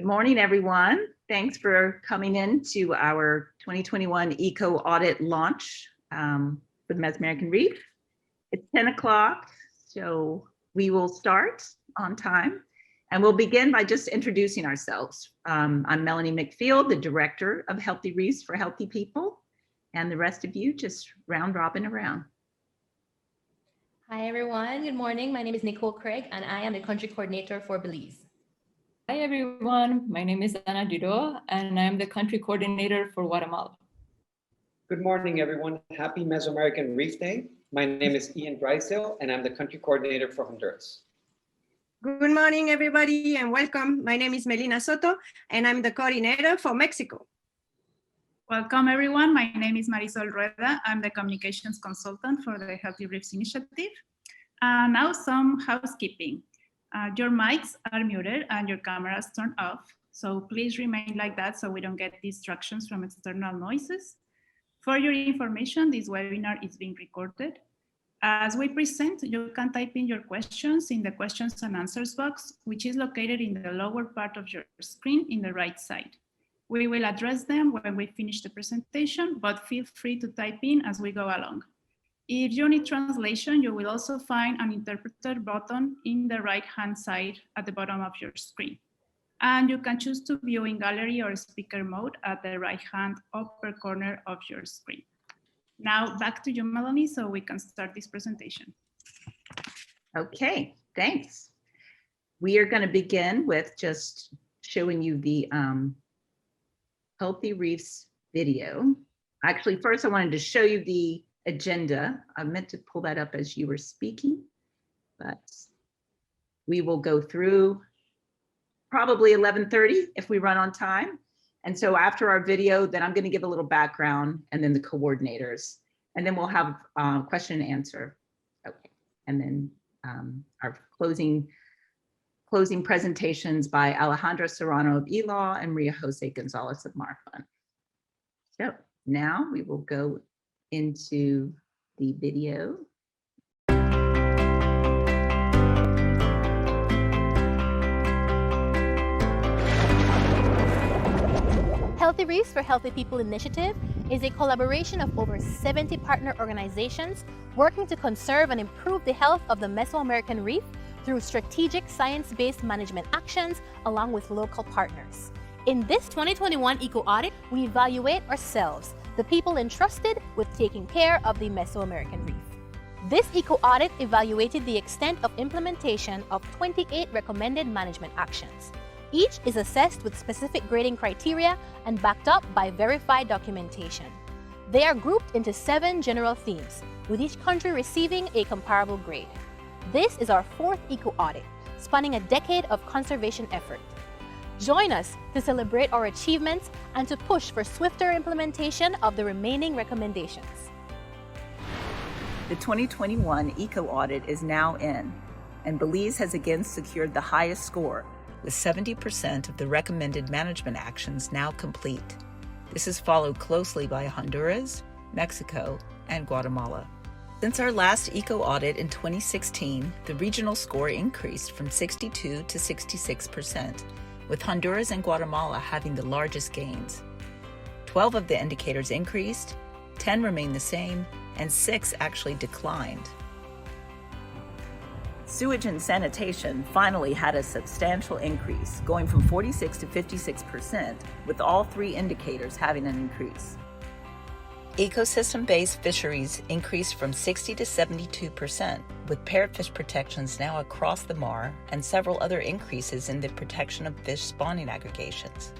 Good morning, everyone. Thanks for coming in to our 2021 Eco-Audit launch with Mesoamerican Reef. It's 10 o'clock, so we will start on time. And we'll begin by just introducing ourselves. I'm Melanie McField, the Director of Healthy Reefs for Healthy People. And the rest of you just round robin around. Hi, everyone. Good morning. My name is Nicole Craig, and I am the Country Coordinator for Belize. Hi, everyone. My name is Ana Duro, and I'm the Country Coordinator for Guatemala. Good morning, everyone. Happy Mesoamerican Reef Day. My name is Ian Drysdale, and I'm the Country Coordinator for Honduras. Good morning, everybody, and welcome. My name is Melina Soto, and I'm the coordinator for Mexico. Welcome, everyone. My name is Marisol Rueda. I'm the communications consultant for the Healthy Reefs Initiative. Now some housekeeping. Your mics are muted and your cameras turned off. So please remain like that so we don't get distractions from external noises. For your information, this webinar is being recorded. As we present, you can type in your questions in the questions and answers box, which is located in the lower part of your screen in the right side. We will address them when we finish the presentation, but feel free to type in as we go along. If you need translation, you will also find an interpreter button in the right-hand side at the bottom of your screen. And you can choose to view in gallery or speaker mode at the right-hand upper corner of your screen. Now back to you, Melanie, so we can start this presentation. Okay, thanks. We are going to begin with just showing you the Healthy Reefs video. Actually, first I wanted to show you the agenda. I meant to pull that up as you were speaking, but we will go through probably 11:30 if we run on time. And so after our video, then I'm going to give a little background and then the coordinators, and then we'll have question and answer. Okay, and then our closing presentations by Alejandra Serrano of ELAW and Maria Jose Gonzalez of MARFUN. So now we will go into the video. Healthy Reefs for Healthy People Initiative is a collaboration of over 70 partner organizations working to conserve and improve the health of the Mesoamerican Reef through strategic science-based management actions along with local partners. In this 2021 Eco-Audit, we evaluate ourselves, the people entrusted with taking care of the Mesoamerican Reef. This Eco-Audit evaluated the extent of implementation of 28 recommended management actions. Each is assessed with specific grading criteria and backed up by verified documentation. They are grouped into 7 general themes, with each country receiving a comparable grade. This is our 4th Eco-Audit, spanning a decade of conservation effort. Join us to celebrate our achievements and to push for swifter implementation of the remaining recommendations. The 2021 Eco-Audit is now in, and Belize has again secured the highest score, with 70% of the recommended management actions now complete. This is followed closely by Honduras, Mexico, and Guatemala. Since our last Eco-Audit in 2016, the regional score increased from 62 to 66%, with Honduras and Guatemala having the largest gains. 12 of the indicators increased, 10 remained the same, and 6 actually declined. Sewage and sanitation finally had a substantial increase, going from 46 to 56%, with all 3 indicators having an increase. Ecosystem-based fisheries increased from 60 to 72%, with parrotfish protections now across the Mar and several other increases in the protection of fish spawning aggregations.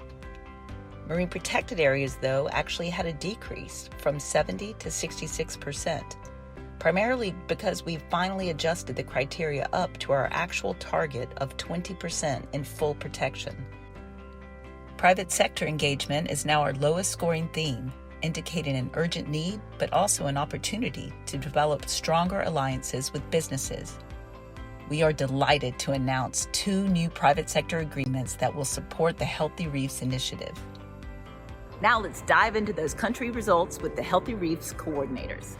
Marine protected areas, though, actually had a decrease from 70 to 66%. Primarily because we've finally adjusted the criteria up to our actual target of 20% in full protection. Private sector engagement is now our lowest scoring theme, indicating an urgent need, but also an opportunity to develop stronger alliances with businesses. We are delighted to announce 2 new private sector agreements that will support the Healthy Reefs Initiative. Now let's dive into those country results with the Healthy Reefs coordinators.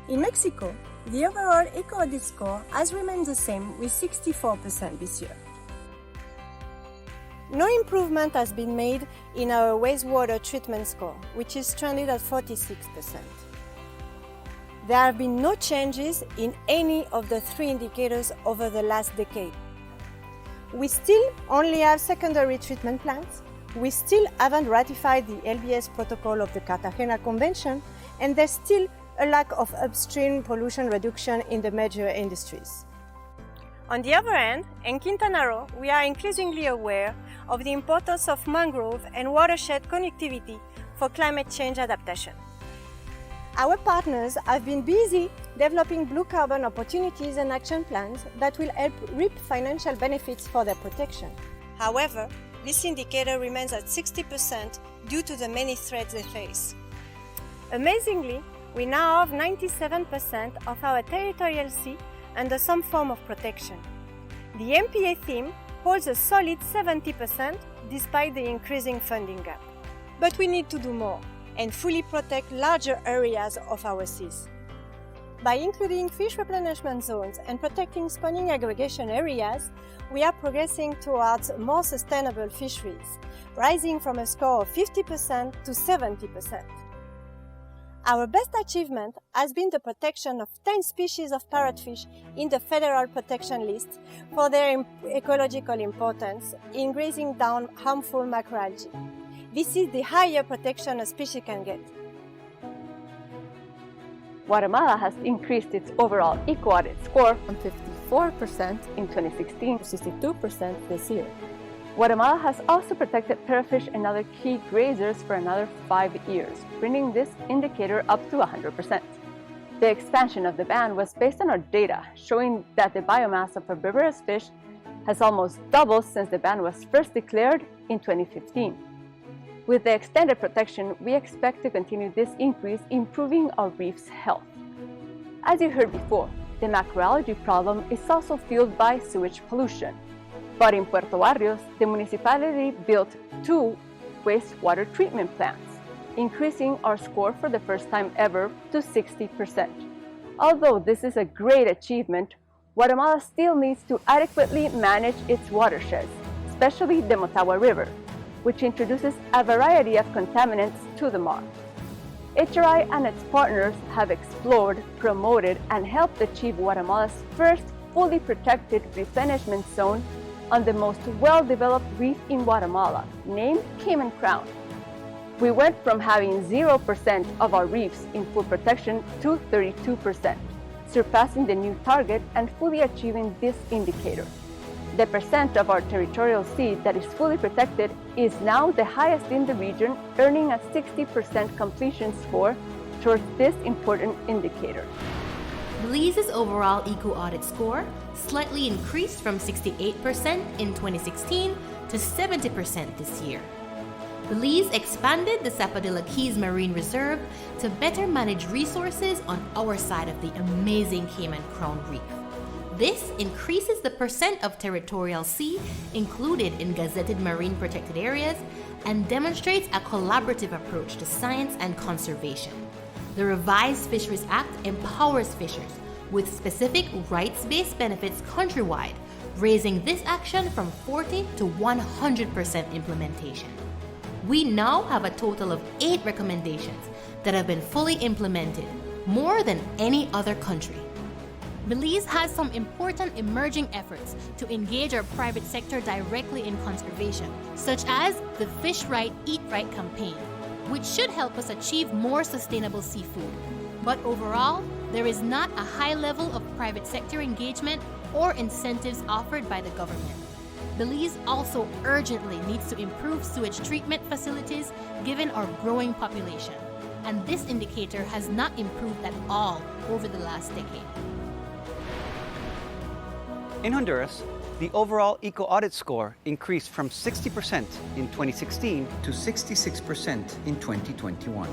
In Mexico, the overall Eco-Audit score has remained the same with 64% this year. No improvement has been made in our wastewater treatment score, which is stranded at 46%. There have been no changes in any of the 3 indicators over the last decade. We still only have secondary treatment plants, we still haven't ratified the LBS protocol of the Cartagena Convention, and there's still a lack of upstream pollution reduction in the major industries. On the other hand, in Quintana Roo, we are increasingly aware of the importance of mangrove and watershed connectivity for climate change adaptation. Our partners have been busy developing blue carbon opportunities and action plans that will help reap financial benefits for their protection. However, this indicator remains at 60% due to the many threats they face. Amazingly, we now have 97% of our territorial sea under some form of protection. The MPA theme holds a solid 70% despite the increasing funding gap. But we need to do more and fully protect larger areas of our seas. By including fish replenishment zones and protecting spawning aggregation areas, we are progressing towards more sustainable fisheries, rising from a score of 50% to 70%. Our best achievement has been the protection of 10 species of parrotfish in the federal protection list for their ecological importance in grazing down harmful macroalgae. This is the higher protection a species can get. Guatemala has increased its overall Eco-Audit score from 54% in 2016 to 62% this year. Guatemala has also protected parrotfish and other key grazers for another 5 years, bringing this indicator up to 100%. The expansion of the ban was based on our data, showing that the biomass of herbivorous fish has almost doubled since the ban was first declared in 2015. With the extended protection, we expect to continue this increase, improving our reef's health. As you heard before, the macroalgae problem is also fueled by sewage pollution. But in Puerto Barrios, the municipality built 2 wastewater treatment plants, increasing our score for the first time ever to 60%. Although this is a great achievement, Guatemala still needs to adequately manage its watersheds, especially the Motagua River, which introduces a variety of contaminants to the mar. HRI and its partners have explored, promoted, and helped achieve Guatemala's first fully protected replenishment zone on the most well-developed reef in Guatemala, named Cayman Crown. We went from having 0% of our reefs in full protection to 32%, surpassing the new target and fully achieving this indicator. The percent of our territorial sea that is fully protected is now the highest in the region, earning a 60% completion score towards this important indicator. Belize's overall Eco-Audit score slightly increased from 68% in 2016 to 70% this year. Belize expanded the Zapadilla Keys Marine Reserve to better manage resources on our side of the amazing Cayman Crown Reef. This increases the percent of territorial sea included in gazetted marine protected areas and demonstrates a collaborative approach to science and conservation. The revised Fisheries Act empowers fishers with specific rights-based benefits countrywide, raising this action from 40 to 100% implementation. We now have a total of 8 recommendations that have been fully implemented, more than any other country. Belize has some important emerging efforts to engage our private sector directly in conservation, such as the Fish Right, Eat Right campaign, which should help us achieve more sustainable seafood. But overall, there is not a high level of private sector engagement or incentives offered by the government. Belize also urgently needs to improve sewage treatment facilities given our growing population, and this indicator has not improved at all over the last decade. In Honduras, the overall Eco-Audit score increased from 60% in 2016 to 66% in 2021.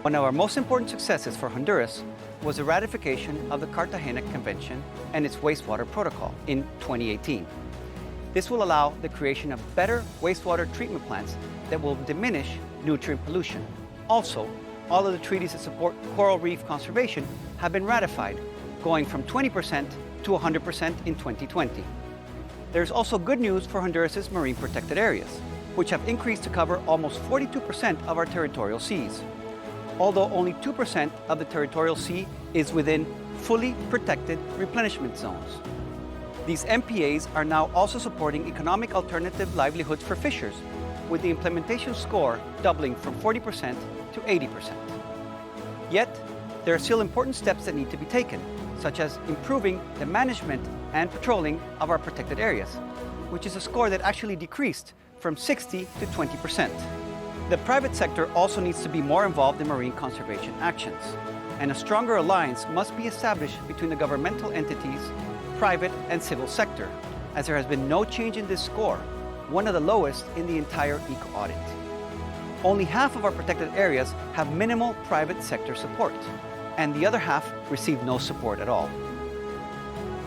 One of our most important successes for Honduras was the ratification of the Cartagena Convention and its wastewater protocol in 2018. This will allow the creation of better wastewater treatment plants that will diminish nutrient pollution. Also, all of the treaties that support coral reef conservation have been ratified, going from 20% to 100% in 2020. There's also good news for Honduras' marine protected areas, which have increased to cover almost 42% of our territorial seas, although only 2% of the territorial sea is within fully protected replenishment zones. These MPAs are now also supporting economic alternative livelihoods for fishers, with the implementation score doubling from 40% to 80%. Yet, there are still important steps that need to be taken, such as improving the management and patrolling of our protected areas, which is a score that actually decreased from 60 to 20%. The private sector also needs to be more involved in marine conservation actions, and a stronger alliance must be established between the governmental entities, private and civil sector, as there has been no change in this score, one of the lowest in the entire Eco-Audit. Only half of our protected areas have minimal private sector support, and the other half receive no support at all.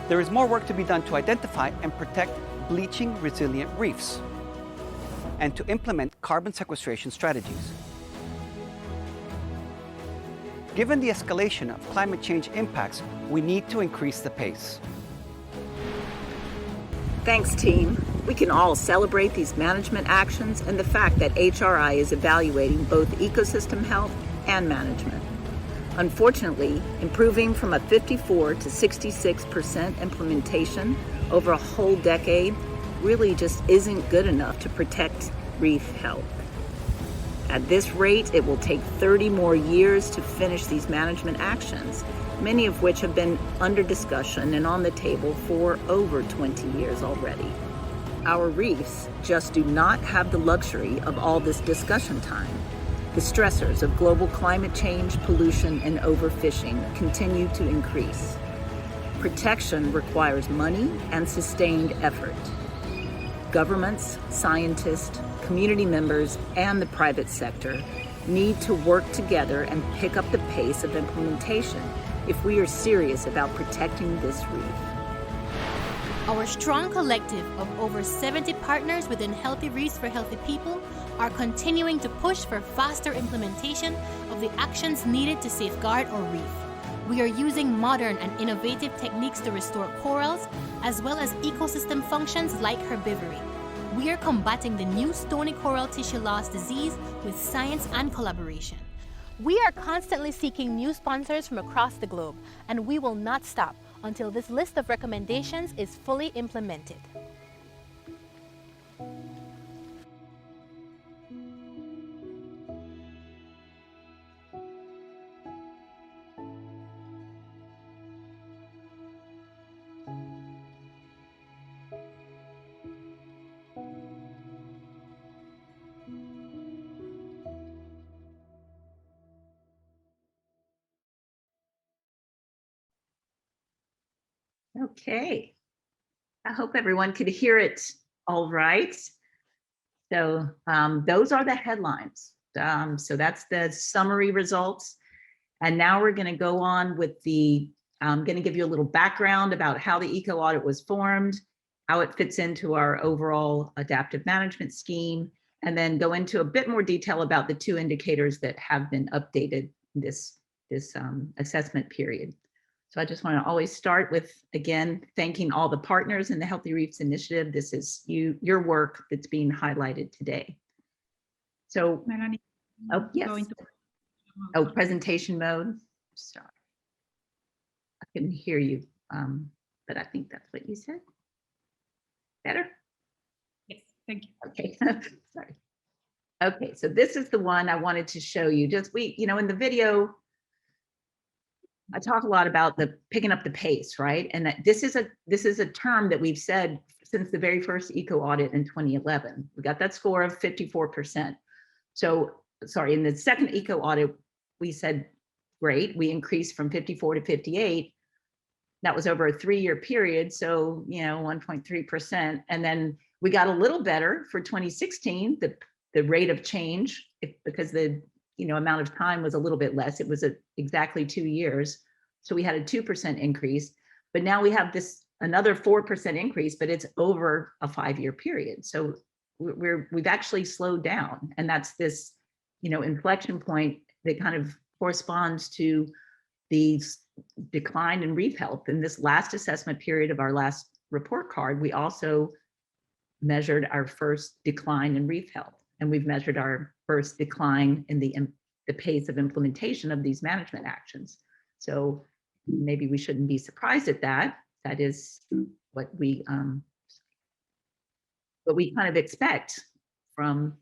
There is more work to be done to identify and protect bleaching resilient reefs, and to implement carbon sequestration strategies. Given the escalation of climate change impacts, we need to increase the pace. Thanks, team. We can all celebrate these management actions and the fact that HRI is evaluating both ecosystem health and management. Unfortunately, improving from a 54 to 66% implementation over a whole decade really just isn't good enough to protect reef health. At this rate, it will take 30 more years to finish these management actions, many of which have been under discussion and on the table for over 20 years already. Our reefs just do not have the luxury of all this discussion time. The stressors of global climate change, pollution, and overfishing continue to increase. Protection requires money and sustained effort. Governments, scientists, community members, and the private sector need to work together and pick up the pace of implementation if we are serious about protecting this reef. Our strong collective of over 70 partners within Healthy Reefs for Healthy People are continuing to push for faster implementation of the actions needed to safeguard our reef. We are using modern and innovative techniques to restore corals, as well as ecosystem functions like herbivory. We are combating the new stony coral tissue loss disease with science and collaboration. We are constantly seeking new sponsors from across the globe, and we will not stop until this list of recommendations is fully implemented. Okay, I hope everyone could hear it all right. So those are the headlines. So that's the summary results. And now we're going to go on with I'm going to give you a little background about how the Eco-Audit was formed, how it fits into our overall adaptive management scheme, and then go into a bit more detail about the 2 indicators that have been updated this assessment period. So I just want to always start with, again, thanking all the partners in the Healthy Reefs Initiative. This is your work that's being highlighted today. So, Melanie, oh, yes. Presentation mode. Sorry. I couldn't hear you, but I think that's what you said. Better? Yes, thank you. Okay, sorry. Okay, so this is the one I wanted to show you. In the video, I talk a lot about picking up the pace, right? And that this is a term that we've said since the very first Eco-Audit in 2011. We got that score of 54%. So, sorry, in the second Eco-Audit, we said, great, we increased from 54 to 58. That was over a 3-year period, so 1.3%. And then we got a little better for 2016, the rate of change, because the amount of time was a little bit less. It was exactly 2 years. So we had a 2% increase, but now we have another 4% increase, but it's over a 5-year period. So we've actually slowed down. And that's this, inflection point that kind of corresponds to the decline in reef health in this last assessment period of our last report card, we also measured our first decline in reef health, and we've measured our first decline in the pace of implementation of these management actions. So maybe we shouldn't be surprised at that. That is what we kind of expect from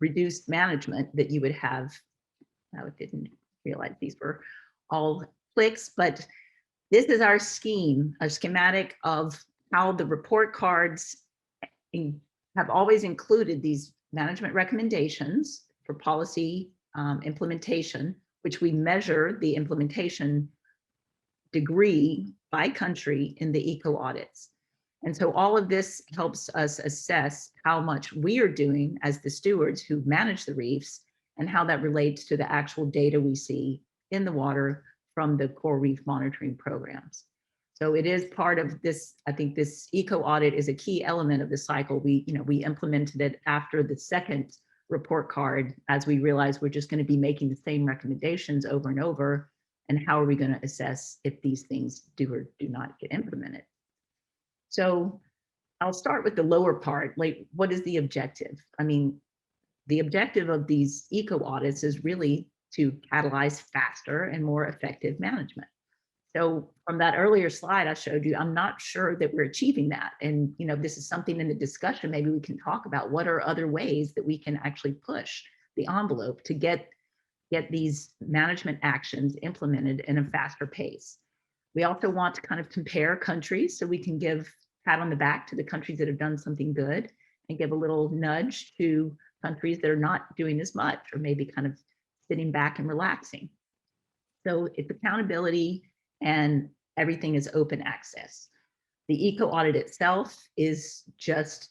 reduced management that you would have. I didn't realize these were all clicks, but this is our scheme, a schematic of how the report cards have always included these management recommendations for policy implementation, which we measure the implementation degree by country in the eco-audits. And so all of this helps us assess how much we are doing as the stewards who manage the reefs and how that relates to the actual data we see in the water from the coral reef monitoring programs. So it is part of this. I think this eco-audit is a key element of the cycle. We implemented it after the second report card, as we realized we're just going to be making the same recommendations over and over. And how are we going to assess if these things do or do not get implemented? So I'll start with the lower part. Like, what is the objective? I mean, the objective of these eco-audits is really to catalyze faster and more effective management. So from that earlier slide I showed you, I'm not sure that we're achieving that. And this is something in the discussion, maybe we can talk about what are other ways that we can actually push the envelope to get these management actions implemented in a faster pace. We also want to kind of compare countries so we can give a pat on the back to the countries that have done something good and give a little nudge to countries that are not doing as much or maybe kind of sitting back and relaxing. So it's accountability and everything is open access. The eco-audit itself is just,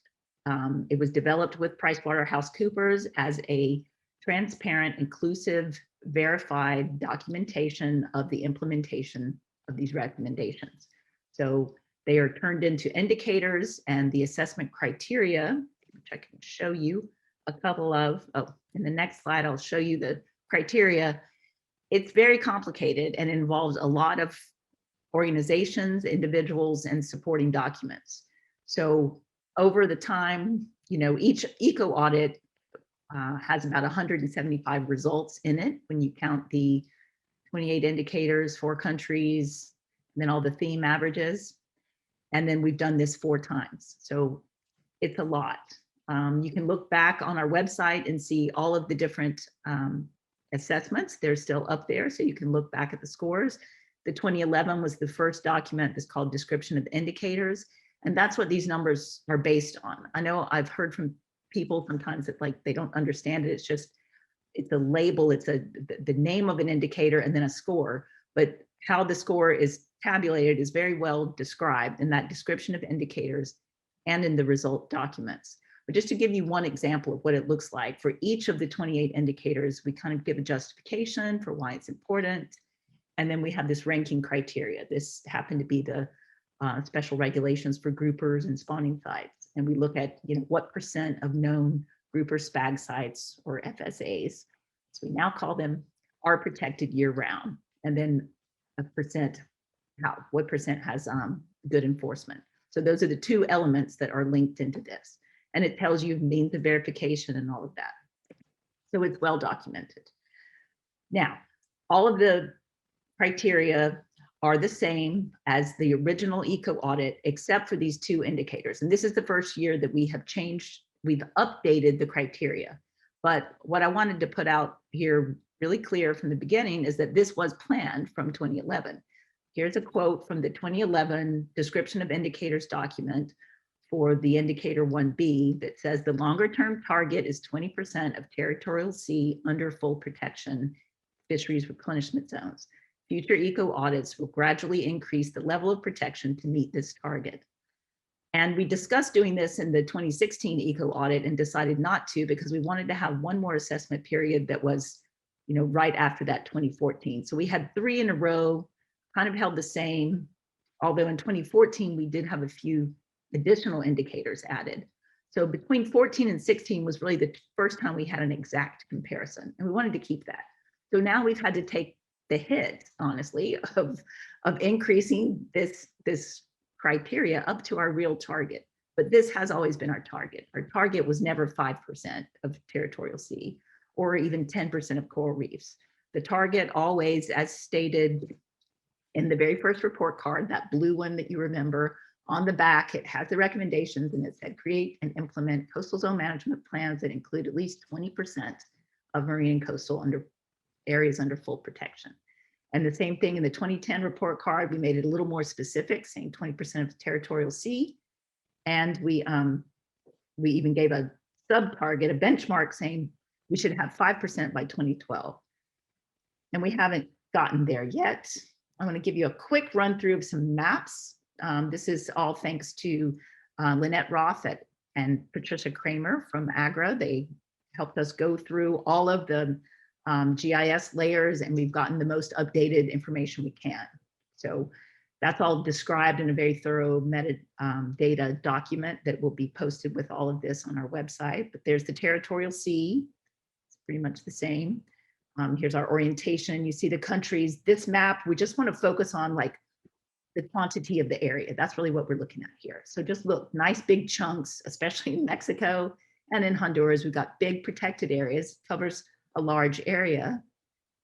it was developed with PricewaterhouseCoopers as a transparent, inclusive, verified documentation of the implementation of these recommendations. So they are turned into indicators, and the assessment criteria, which I can show you a couple of, in the next slide, I'll show you the criteria. It's very complicated and involves a lot of organizations, individuals, and supporting documents. So over the time, each eco-audit has about 175 results in it when you count the 28 indicators, 4 countries, and then all the theme averages. And then we've done this 4 times. So it's a lot. You can look back on our website and see all of the different assessments. They're still up there, so you can look back at the scores. The 2011 was the first document that's called Description of Indicators, and that's what these numbers are based on. I know I've heard from people sometimes that they don't understand it. It's a label, it's the name of an indicator and then a score, but how the score is tabulated is very well described in that description of indicators and in the result documents. But just to give you one example of what it looks like, for each of the 28 indicators, we kind of give a justification for why it's important. And then we have this ranking criteria. This happened to be the special regulations for groupers and spawning sites. And we look at what % of known grouper spag sites, or FSAs, so we now call them, are protected year round. And then what % has good enforcement. So those are the 2 elements that are linked into this. And it tells you means of verification and all of that. So it's well documented. Now, all of the criteria are the same as the original eco-audit, except for these 2 indicators. And this is the first year that we have changed, we've updated the criteria. But what I wanted to put out here really clear from the beginning is that this was planned from 2011. Here's a quote from the 2011 Description of Indicators document for the indicator 1B that says the longer term target is 20% of territorial sea under full protection fisheries replenishment zones. Future eco audits will gradually increase the level of protection to meet this target. And we discussed doing this in the 2016 eco audit and decided not to because we wanted to have one more assessment period that was, right after that 2014. So we had 3 in a row, kind of held the same, although in 2014 we did have a few additional indicators added. So between 14 and 16 was really the first time we had an exact comparison, and we wanted to keep that. So now we've had to take the hit, honestly, of increasing this criteria up to our real target. But this has always been our target. Our target was never 5% of territorial sea or even 10% of coral reefs. The target always, as stated in the very first report card, that blue one that you remember, on the back, it has the recommendations and it said create and implement coastal zone management plans that include at least 20% of marine and coastal areas under full protection. And the same thing in the 2010 report card, we made it a little more specific, saying 20% of the territorial sea. And we even gave a sub-target, a benchmark, saying we should have 5% by 2012. And we haven't gotten there yet. I'm going to give you a quick run through of some maps. This is all thanks to Lynette Roth and Patricia Kramer from AGRA. They helped us go through all of the GIS layers, and we've gotten the most updated information we can. So that's all described in a very thorough metadata document that will be posted with all of this on our website. But there's the territorial sea. It's pretty much the same. Here's our orientation. You see the countries. This map, we just want to focus on like the quantity of the area. That's really what we're looking at here. So just look, nice big chunks, especially in Mexico and in Honduras. We've got big protected areas, covers a large area.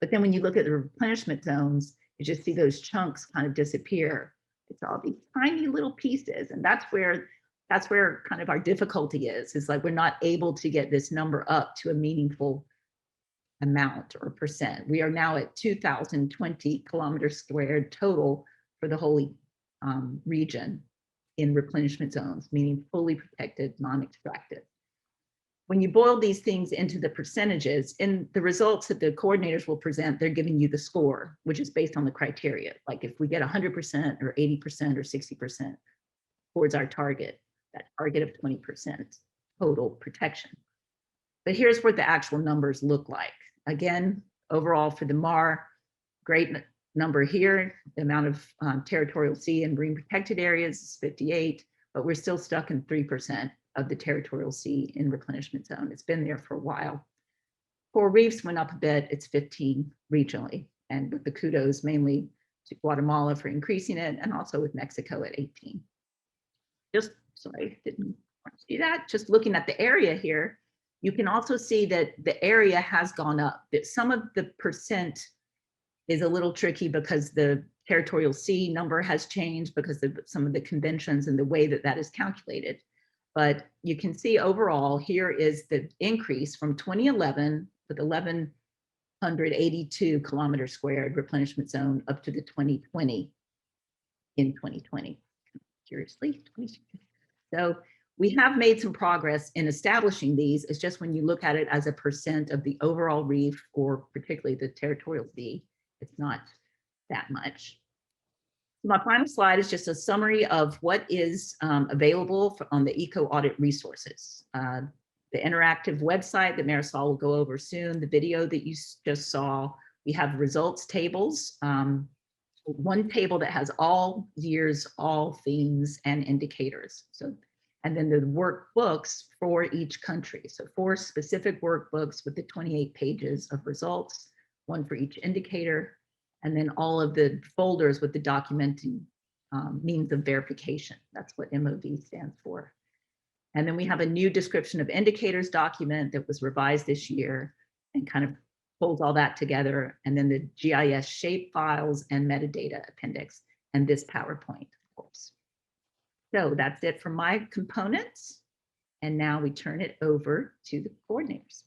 But then when you look at the replenishment zones, you just see those chunks kind of disappear. It's all these tiny little pieces. And that's where kind of our difficulty is like we're not able to get this number up to a meaningful amount or percent. We are now at 2,020 kilometers squared total for the whole region in replenishment zones, meaning fully protected, non-extracted. When you boil these things into the percentages, in the results that the coordinators will present, they're giving you the score, which is based on the criteria. Like if we get 100% or 80% or 60% towards our target, that target of 20% total protection. But here's what the actual numbers look like. Again, overall for the MAR, great number here. The amount of territorial sea and marine protected areas is 58, but we're still stuck in 3% of the territorial sea in replenishment zone. It's been there for a while. Coral reefs went up a bit, it's 15 regionally, and with the kudos mainly to Guatemala for increasing it, and also with Mexico at 18. Just, sorry, didn't want to see that. Just looking at the area here, you can also see that the area has gone up. That some of the percent is a little tricky because the territorial sea number has changed because of some of the conventions and the way that that is calculated. But you can see overall, here is the increase from 2011 with 1,182 kilometers squared replenishment zone up to the 2020 in 2020. Curiously, so we have made some progress in establishing these. It's just when you look at it as a percent of the overall reef, or particularly the territorial sea, it's not that much. My final slide is just a summary of what is available on the Eco-Audit resources. The interactive website that Marisol will go over soon, the video that you just saw, we have results tables. One table that has all years, all themes and indicators. So, and then the workbooks for each country. So 4 specific workbooks with the 28 pages of results, 1 for each indicator, and then all of the folders with the documenting means of verification. That's what MOV stands for. And then we have a new description of indicators document that was revised this year and kind of pulls all that together. And then the GIS shape files and metadata appendix, and this PowerPoint, of course. So that's it for my components. And now we turn it over to the coordinators.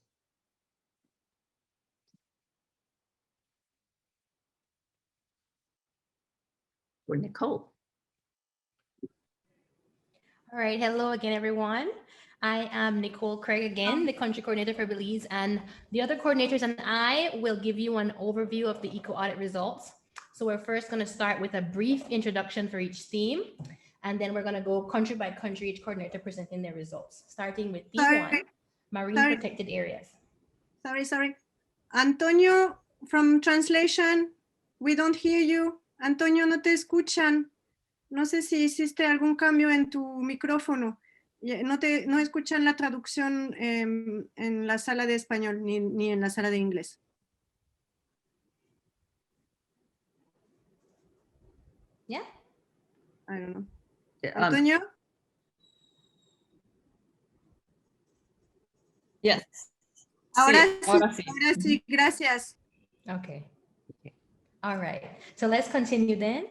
Or Nicole. All right, hello again, everyone. I am Nicole Craig again, the country coordinator for Belize, and the other coordinators and I will give you an overview of the Eco-Audit results. So we're first going to start with a brief introduction for each theme, and then we're going to go country by country, each coordinator presenting their results, starting with P1, marine protected areas. Sorry. Antonio, from translation, we don't hear you. Antonio, no te escuchan. No sé si hiciste algún cambio en tu micrófono. No escuchan la traducción en la sala de español ni en la sala de inglés. Yeah. I don't know. Antonio? Yes. Ahora Sí, sí, ahora sí. ahora sí, gracias. Okay. All right. So let's continue then.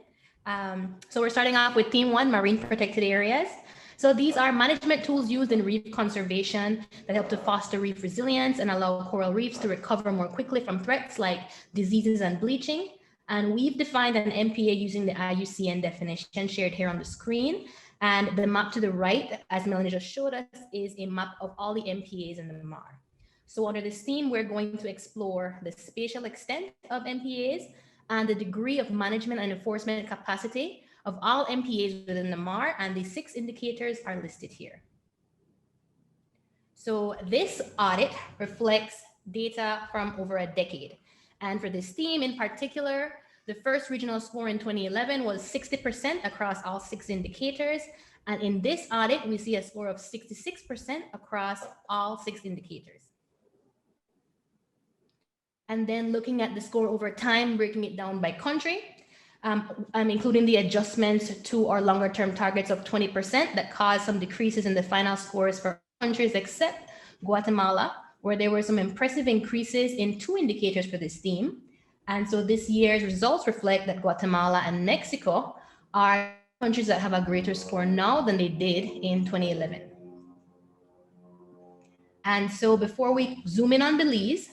So we're starting off with Theme 1, Marine Protected Areas. So these are management tools used in reef conservation that help to foster reef resilience and allow coral reefs to recover more quickly from threats like diseases and bleaching. And we've defined an MPA using the IUCN definition shared here on the screen. And the map to the right, as Melanie just showed us, is a map of all the MPAs in the MAR. So under this theme, we're going to explore the spatial extent of MPAs and the degree of management and enforcement capacity of all MPAs within the MAR, and the 6 indicators are listed here. So this audit reflects data from over a decade. And for this theme in particular, the first regional score in 2011 was 60% across all 6 indicators. And in this audit, we see a score of 66% across all 6 indicators. And then looking at the score over time, breaking it down by country, I'm including the adjustments to our longer term targets of 20% that caused some decreases in the final scores for countries except Guatemala, where there were some impressive increases in 2 indicators for this theme. And so this year's results reflect that Guatemala and Mexico are countries that have a greater score now than they did in 2011. And so before we zoom in on Belize,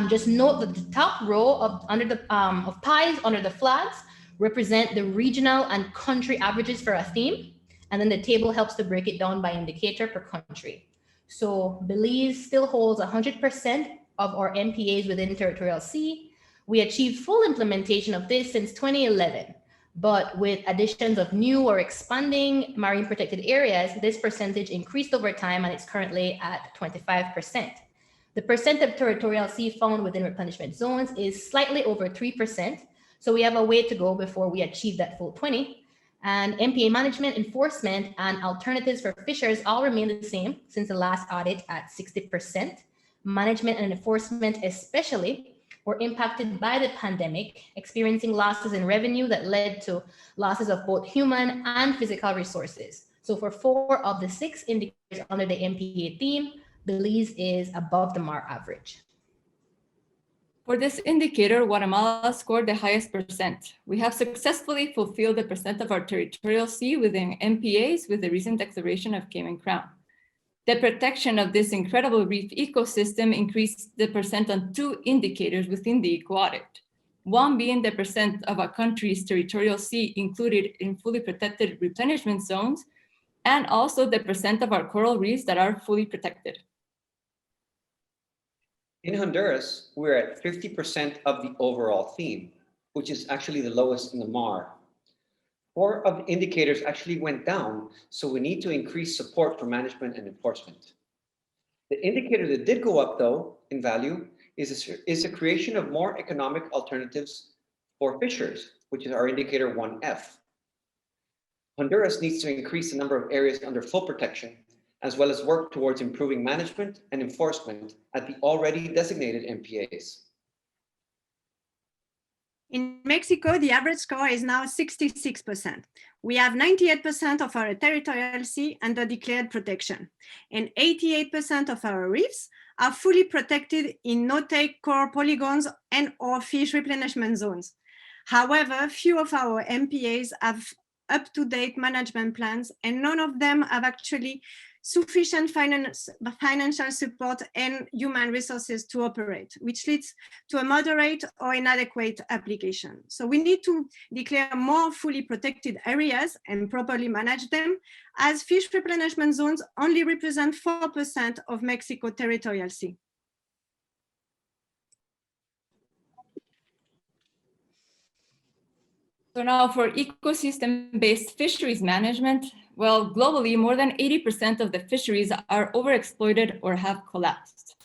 just note that the top row of pies under the flags represent the regional and country averages for a theme. And then the table helps to break it down by indicator per country. So Belize still holds 100% of our MPAs within Territorial Sea. We achieved full implementation of this since 2011. But with additions of new or expanding marine protected areas, this percentage increased over time and it's currently at 25%. The percent of territorial sea found within replenishment zones is slightly over 3%. So we have a way to go before we achieve that full 20. And MPA management, enforcement, and alternatives for fishers all remain the same since the last audit at 60%. Management and enforcement especially were impacted by the pandemic, experiencing losses in revenue that led to losses of both human and physical resources. So for 4 of the 6 indicators under the MPA theme, Belize is above the MAR average. For this indicator, Guatemala scored the highest percent. We have successfully fulfilled the percent of our territorial sea within MPAs with the recent declaration of Cayman Crown. The protection of this incredible reef ecosystem increased the percent on 2 indicators within the Eco-Audit. One being the percent of a country's territorial sea included in fully protected replenishment zones, and also the percent of our coral reefs that are fully protected. In Honduras, we're at 50% of the overall theme, which is actually the lowest in the MAR. 4 of the indicators actually went down, so we need to increase support for management and enforcement. The indicator that did go up, though, in value is the creation of more economic alternatives for fishers, which is our indicator 1F. Honduras needs to increase the number of areas under full protection, as well as work towards improving management and enforcement at the already designated MPAs. In Mexico, the average score is now 66%. We have 98% of our territorial sea under declared protection, and 88% of our reefs are fully protected in no-take core polygons and or fish replenishment zones. However, few of our MPAs have up-to-date management plans, and none of them have actually sufficient financial support and human resources to operate, which leads to a moderate or inadequate application. So we need to declare more fully protected areas and properly manage them, as fish replenishment zones only represent 4% of Mexico territorial sea. So now for ecosystem-based fisheries management, well, globally, more than 80% of the fisheries are overexploited or have collapsed.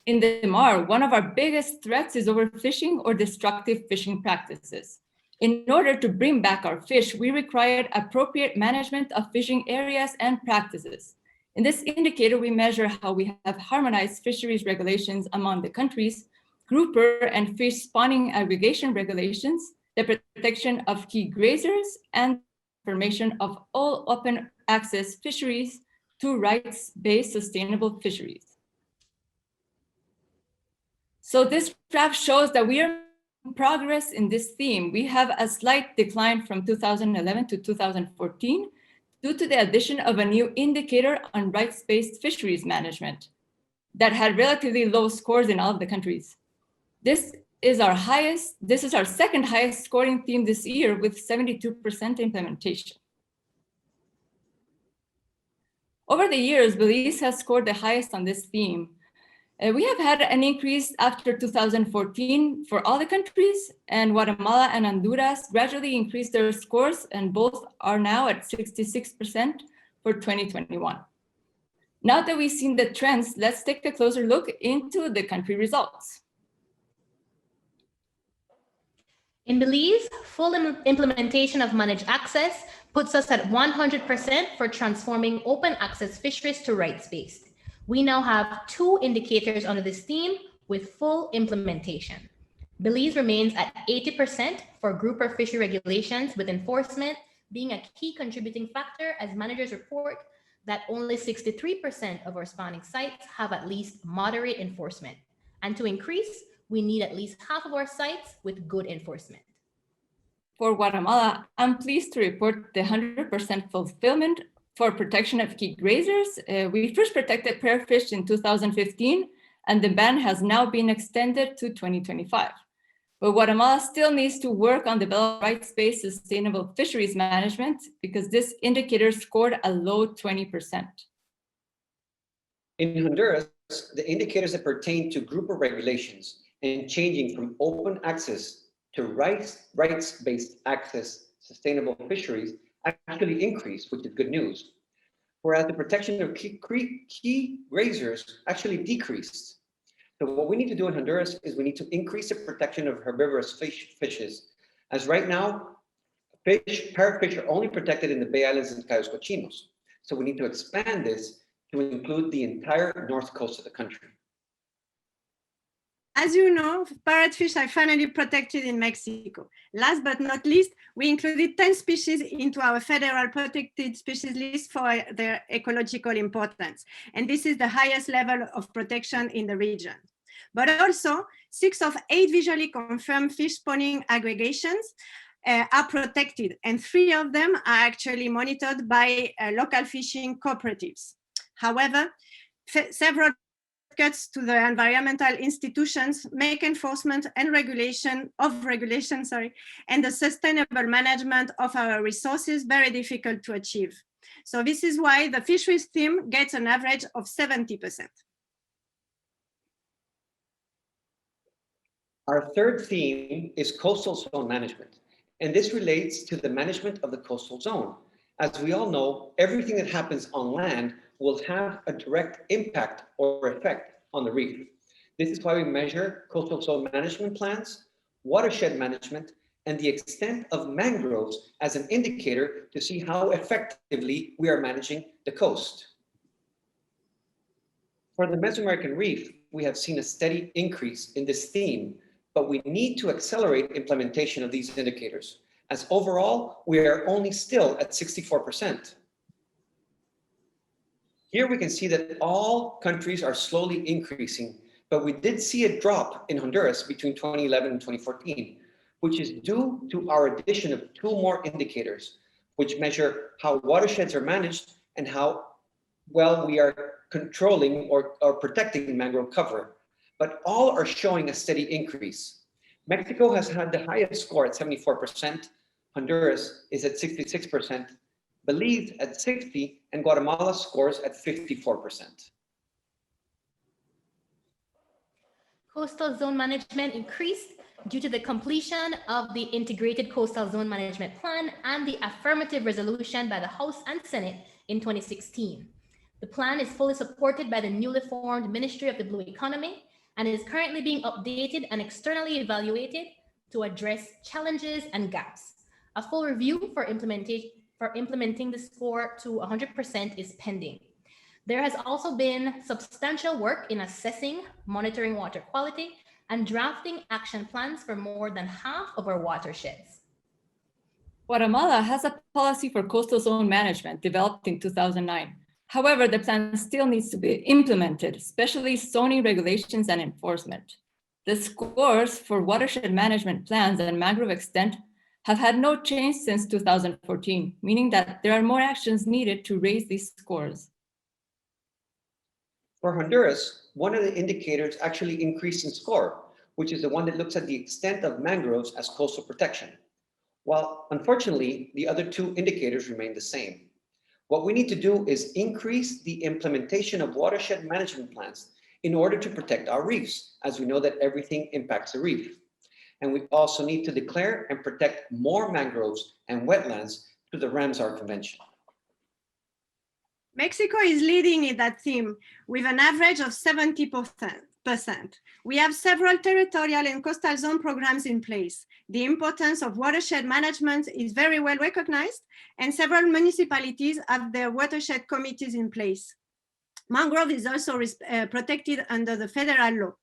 In the MAR, one of our biggest threats is overfishing or destructive fishing practices. In order to bring back our fish, we required appropriate management of fishing areas and practices. In this indicator, we measure how we have harmonized fisheries regulations among the countries, grouper and fish spawning aggregation regulations, the protection of key grazers, and transformation of all open access fisheries to rights-based sustainable fisheries. So this graph shows that we are making progress in this theme. We have a slight decline from 2011 to 2014 due to the addition of a new indicator on rights-based fisheries management that had relatively low scores in all of the countries. This is our second highest scoring theme this year with 72% implementation. Over the years, Belize has scored the highest on this theme. We have had an increase after 2014 for all the countries, and Guatemala and Honduras gradually increased their scores, and both are now at 66% for 2021. Now that we've seen the trends, let's take a closer look into the country results. In Belize, full implementation of managed access puts us at 100% for transforming open access fisheries to rights-based. We now have 2 indicators under this theme with full implementation. Belize remains at 80% for grouper fishery regulations, with enforcement being a key contributing factor, as managers report that only 63% of our spawning sites have at least moderate enforcement. And to increase, we need at least half of our sites with good enforcement. For Guatemala, I'm pleased to report the 100% fulfillment for protection of key grazers. We first protected parrotfish in 2015, and the ban has now been extended to 2025. But Guatemala still needs to work on developing rights-based sustainable fisheries management because this indicator scored a low 20%. In Honduras, the indicators that pertain to grouper regulations and changing from open access to rights-based access sustainable fisheries actually increased, which is good news. Whereas the protection of key grazers actually decreased. So what we need to do in Honduras is we need to increase the protection of herbivorous fishes. As right now, parrotfish are only protected in the Bay Islands and Cayos Cochinos. So we need to expand this to include the entire north coast of the country. As you know, parrotfish are finally protected in Mexico. Last but not least, we included 10 species into our federal protected species list for their ecological importance. And this is the highest level of protection in the region. But also, 6 of 8 visually confirmed fish spawning aggregations are protected, and 3 of them are actually monitored by local fishing cooperatives. However, several cuts to the environmental institutions make enforcement and regulation and the sustainable management of our resources very difficult to achieve. So this is why the fisheries theme gets an average of 70%. Our third theme is coastal zone management, and this relates to the management of the coastal zone. As we all know, everything that happens on land will have a direct impact or effect on the reef. This is why we measure coastal zone management plans, watershed management, and the extent of mangroves as an indicator to see how effectively we are managing the coast. For the Mesoamerican Reef, we have seen a steady increase in this theme, but we need to accelerate implementation of these indicators, as overall, we are only still at 64%. Here we can see that all countries are slowly increasing, but we did see a drop in Honduras between 2011 and 2014, which is due to our addition of 2 more indicators, which measure how watersheds are managed and how well we are controlling or protecting mangrove cover. But all are showing a steady increase. Mexico has had the highest score at 74%, Honduras is at 66%, Belize at 60%, and Guatemala scores at 54%. Coastal zone management increased due to the completion of the Integrated Coastal Zone Management Plan and the affirmative resolution by the House and Senate in 2016. The plan is fully supported by the newly formed Ministry of the Blue Economy and is currently being updated and externally evaluated to address challenges and gaps. A full review for implementing the score to 100% is pending. There has also been substantial work in assessing, monitoring water quality, and drafting action plans for more than half of our watersheds. Guatemala has a policy for coastal zone management developed in 2009. However, the plan still needs to be implemented, especially zoning regulations and enforcement. The scores for watershed management plans and mangrove extent have had no change since 2014, meaning that there are more actions needed to raise these scores. For Honduras, one of the indicators actually increased in score, which is the one that looks at the extent of mangroves as coastal protection. While unfortunately, the other two indicators remain the same. What we need to do is increase the implementation of watershed management plans in order to protect our reefs, as we know that everything impacts the reef. And we also need to declare and protect more mangroves and wetlands through the Ramsar Convention. Mexico is leading in that theme with an average of 70%. We have several territorial and coastal zone programs in place. The importance of watershed management is very well recognized, and several municipalities have their watershed committees in place. Mangrove is also protected under the federal law.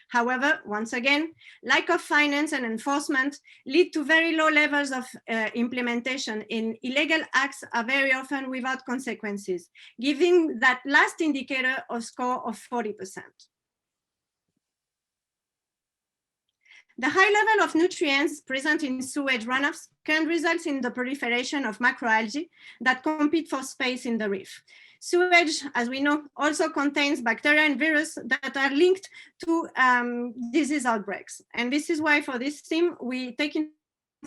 However, once again, lack of finance and enforcement lead to very low levels of implementation, and illegal acts are very often without consequences, giving that last indicator a score of 40%. The high level of nutrients present in sewage runoffs can result in the proliferation of macroalgae that compete for space in the reef. Sewage, as we know, also contains bacteria and viruses that are linked to disease outbreaks. And this is why for this theme, we take in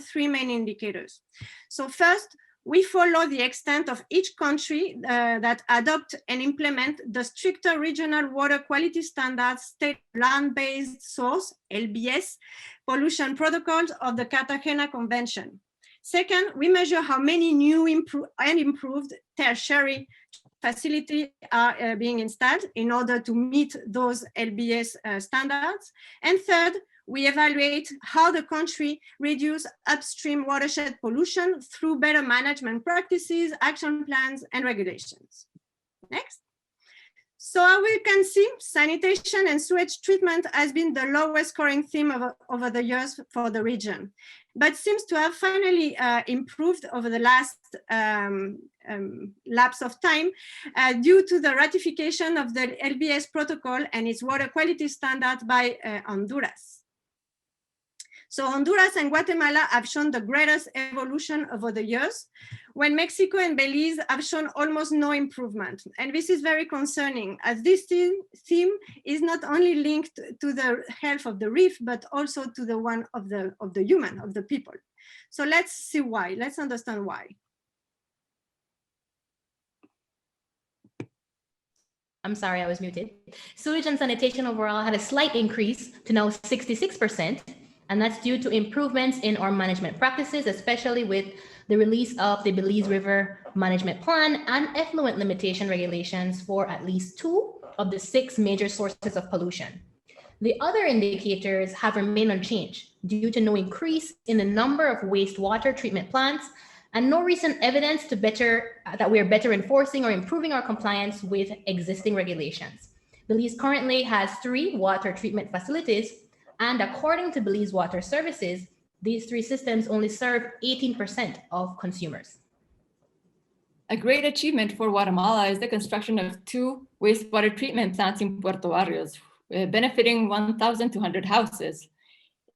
three main indicators. So first, we follow the extent of each country that adopt and implement the stricter regional water quality standards, state land-based source, LBS, pollution protocols of the Cartagena Convention. Second, we measure how many new and improved tertiary facilities are being installed in order to meet those LBS standards. And third, we evaluate how the country reduces upstream watershed pollution through better management practices, action plans, and regulations. Next. So as we can see, sanitation and sewage treatment has been the lowest scoring theme over the years for the region, but seems to have finally improved over the last lapse of time due to the ratification of the LBS protocol and its water quality standard by Honduras. So Honduras and Guatemala have shown the greatest evolution over the years, when Mexico and Belize have shown almost no improvement. And this is very concerning, as this theme is not only linked to the health of the reef, but also to the one of the human, of the people. So let's see why, let's understand why. I'm sorry, I was muted. Sewage and sanitation overall had a slight increase to now 66%. And that's due to improvements in our management practices, especially with the release of the Belize River Management Plan and effluent limitation regulations for at least 2 of the 6 major sources of pollution. The other indicators have remained unchanged due to no increase in the number of wastewater treatment plants and no recent evidence to that we are better enforcing or improving our compliance with existing regulations. Belize currently has 3 water treatment facilities, and according to Belize Water Services, these 3 systems only serve 18% of consumers. A great achievement for Guatemala is the construction of 2 wastewater treatment plants in Puerto Barrios, benefiting 1,200 houses,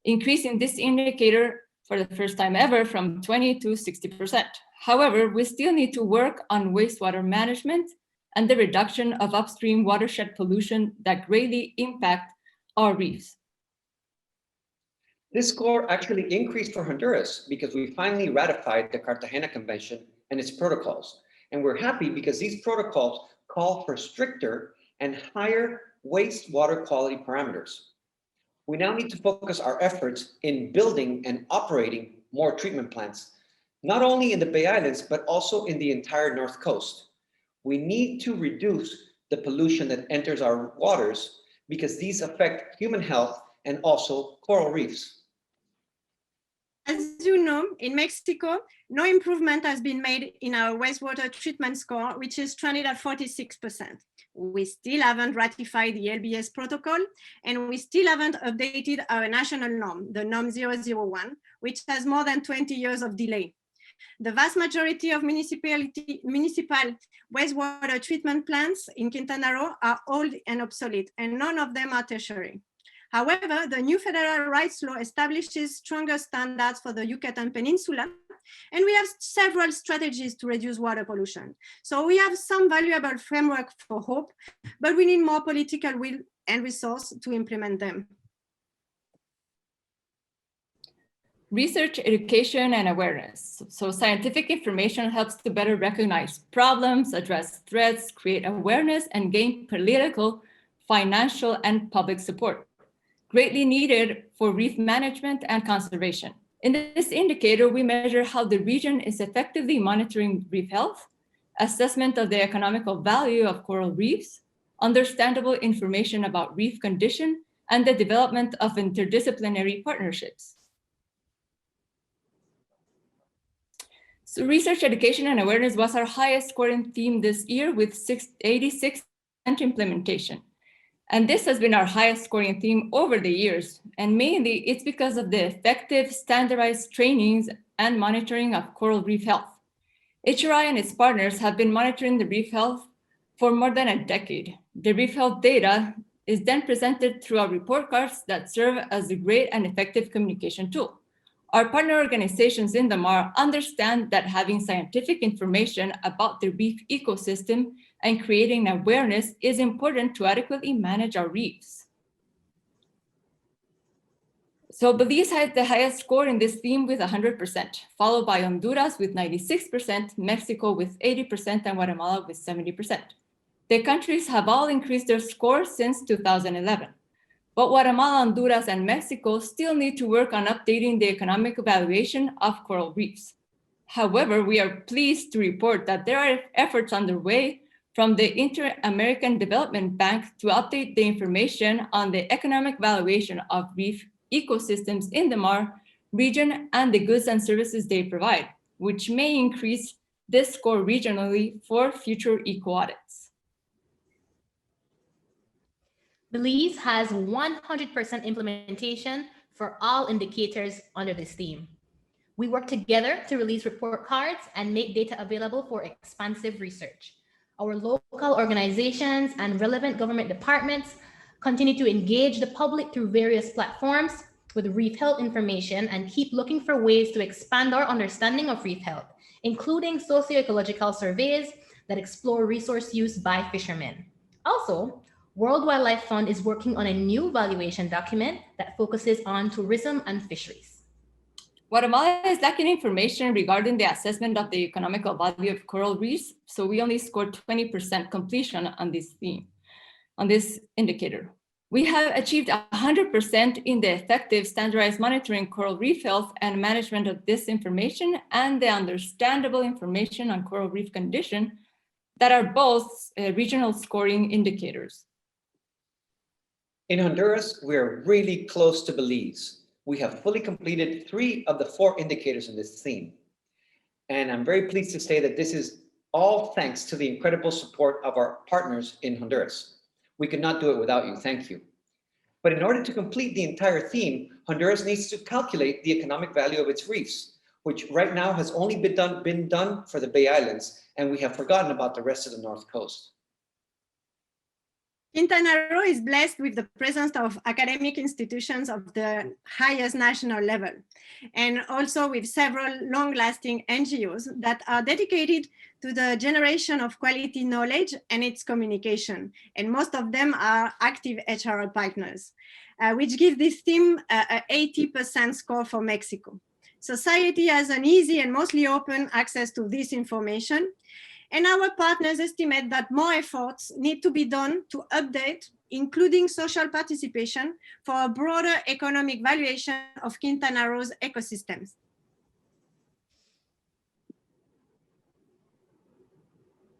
increasing this indicator for the first time ever from 20 to 60%. However, we still need to work on wastewater management and the reduction of upstream watershed pollution that greatly impact our reefs. This score actually increased for Honduras because we finally ratified the Cartagena Convention and its protocols. And we're happy because these protocols call for stricter and higher wastewater quality parameters. We now need to focus our efforts in building and operating more treatment plants, not only in the Bay Islands, but also in the entire North Coast. We need to reduce the pollution that enters our waters because these affect human health and also coral reefs. As you know, in Mexico, no improvement has been made in our wastewater treatment score, which is trended at 46%. We still haven't ratified the LBS protocol, and we still haven't updated our national norm, the norm 001, which has more than 20 years of delay. The vast majority of municipal wastewater treatment plants in Quintana Roo are old and obsolete, and none of them are tertiary. However, the new federal rights law establishes stronger standards for the Yucatan Peninsula, and we have several strategies to reduce water pollution. So we have some valuable framework for hope, but we need more political will and resource to implement them. Research, education, and awareness. So scientific information helps to better recognize problems, address threats, create awareness, and gain political, financial, and public support. Greatly needed for reef management and conservation. In this indicator, we measure how the region is effectively monitoring reef health, assessment of the economical value of coral reefs, understandable information about reef condition, and the development of interdisciplinary partnerships. So research, education, and awareness was our highest scoring theme this year with 86% implementation. And this has been our highest scoring theme over the years. And mainly it's because of the effective standardized trainings and monitoring of coral reef health. HRI and its partners have been monitoring the reef health for more than a decade. The reef health data is then presented through our report cards that serve as a great and effective communication tool. Our partner organizations in the MAR understand that having scientific information about the reef ecosystem and creating awareness is important to adequately manage our reefs. So Belize had the highest score in this theme with 100%, followed by Honduras with 96%, Mexico with 80%, and Guatemala with 70%. The countries have all increased their scores since 2011. But Guatemala, Honduras, and Mexico still need to work on updating the economic evaluation of coral reefs. However, we are pleased to report that there are efforts underway from the Inter-American Development Bank to update the information on the economic valuation of reef ecosystems in the MAR region and the goods and services they provide, which may increase this score regionally for future eco-audits. Belize has 100% implementation for all indicators under this theme. We work together to release report cards and make data available for expansive research. Our local organizations and relevant government departments continue to engage the public through various platforms with reef health information and keep looking for ways to expand our understanding of reef health, including socio-ecological surveys that explore resource use by fishermen. Also, World Wildlife Fund is working on a new valuation document that focuses on tourism and fisheries. Guatemala is lacking information regarding the assessment of the economical value of coral reefs, so we only scored 20% completion on this theme, on this indicator. We have achieved 100% in the effective standardized monitoring coral reef health and management of this information and the understandable information on coral reef condition that are both regional scoring indicators. In Honduras, we're really close to Belize. We have fully completed 3 of the 4 indicators in this theme. And I'm very pleased to say that this is all thanks to the incredible support of our partners in Honduras. We could not do it without you, thank you. But in order to complete the entire theme, Honduras needs to calculate the economic value of its reefs, which right now has only been done for the Bay Islands, and we have forgotten about the rest of the North Coast. Quintana Roo is blessed with the presence of academic institutions of the highest national level, and also with several long-lasting NGOs that are dedicated to the generation of quality knowledge and its communication. And most of them are active HRL partners, which gives this theme an 80% score for Mexico. Society has an easy and mostly open access to this information. And our partners estimate that more efforts need to be done to update, including social participation, for a broader economic valuation of Quintana Roo's ecosystems.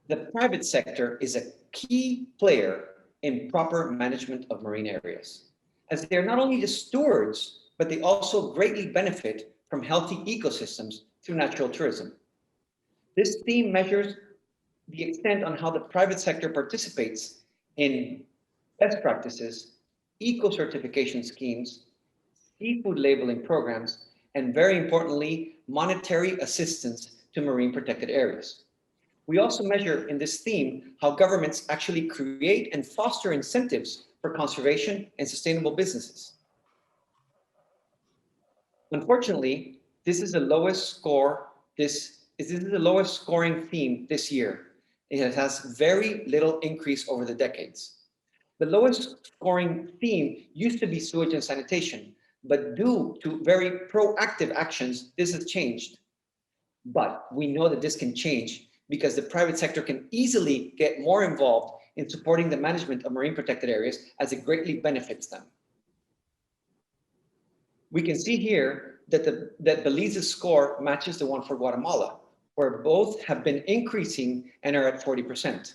The private sector is a key player in proper management of marine areas, as they are not only the stewards, but they also greatly benefit from healthy ecosystems through natural tourism. This theme measures the extent on how the private sector participates in best practices, eco-certification schemes, seafood labeling programs, and very importantly, monetary assistance to marine protected areas. We also measure in this theme how governments actually create and foster incentives for conservation and sustainable businesses. Unfortunately, this is the lowest score. This is the lowest scoring theme this year. It has very little increase over the decades. The lowest scoring theme used to be sewage and sanitation, but due to very proactive actions, this has changed. But we know that this can change because the private sector can easily get more involved in supporting the management of marine protected areas as it greatly benefits them. We can see here that Belize's score matches the one for Guatemala, where both have been increasing and are at 40%.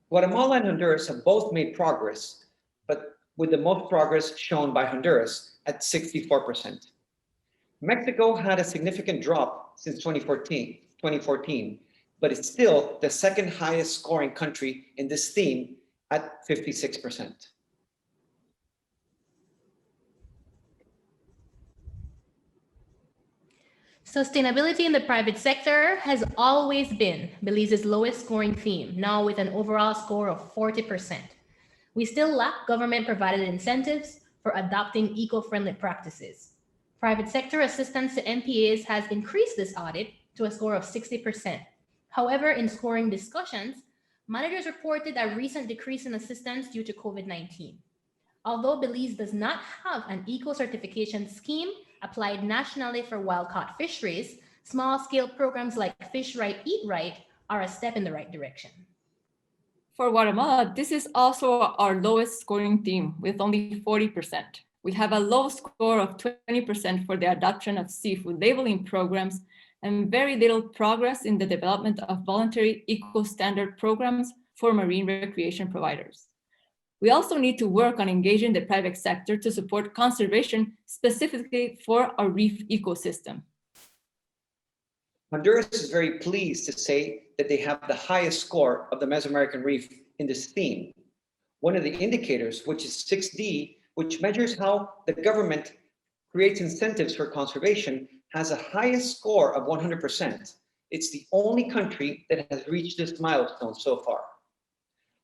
Guatemala and Honduras have both made progress, but with the most progress shown by Honduras at 64%. Mexico had a significant drop since 2014, but it's still the second highest scoring country in this theme at 56%. Sustainability in the private sector has always been Belize's lowest scoring theme, now with an overall score of 40%. We still lack government-provided incentives for adopting eco-friendly practices. Private sector assistance to MPAs has increased this audit to a score of 60%. However, in scoring discussions, managers reported a recent decrease in assistance due to COVID-19. Although Belize does not have an eco-certification scheme applied nationally for wild-caught fisheries, small-scale programs like Fish Right, Eat Right are a step in the right direction. For Guatemala, this is also our lowest scoring theme with only 40%. We have a low score of 20% for the adoption of seafood labeling programs and very little progress in the development of voluntary eco-standard programs for marine recreation providers. We also need to work on engaging the private sector to support conservation specifically for our reef ecosystem. Honduras is very pleased to say that they have the highest score of the Mesoamerican Reef in this theme. One of the indicators, which is 6D, which measures how the government creates incentives for conservation, has a highest score of 100%. It's the only country that has reached this milestone so far.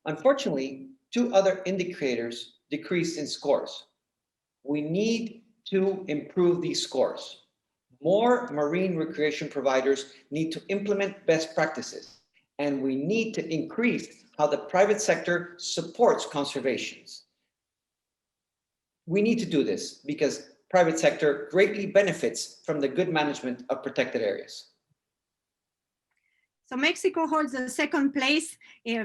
Unfortunately, two other indicators decreased in scores. We need to improve these scores. More marine recreation providers need to implement best practices, and we need to increase how the private sector supports conservations. We need to do this because private sector greatly benefits from the good management of protected areas. So Mexico holds the second place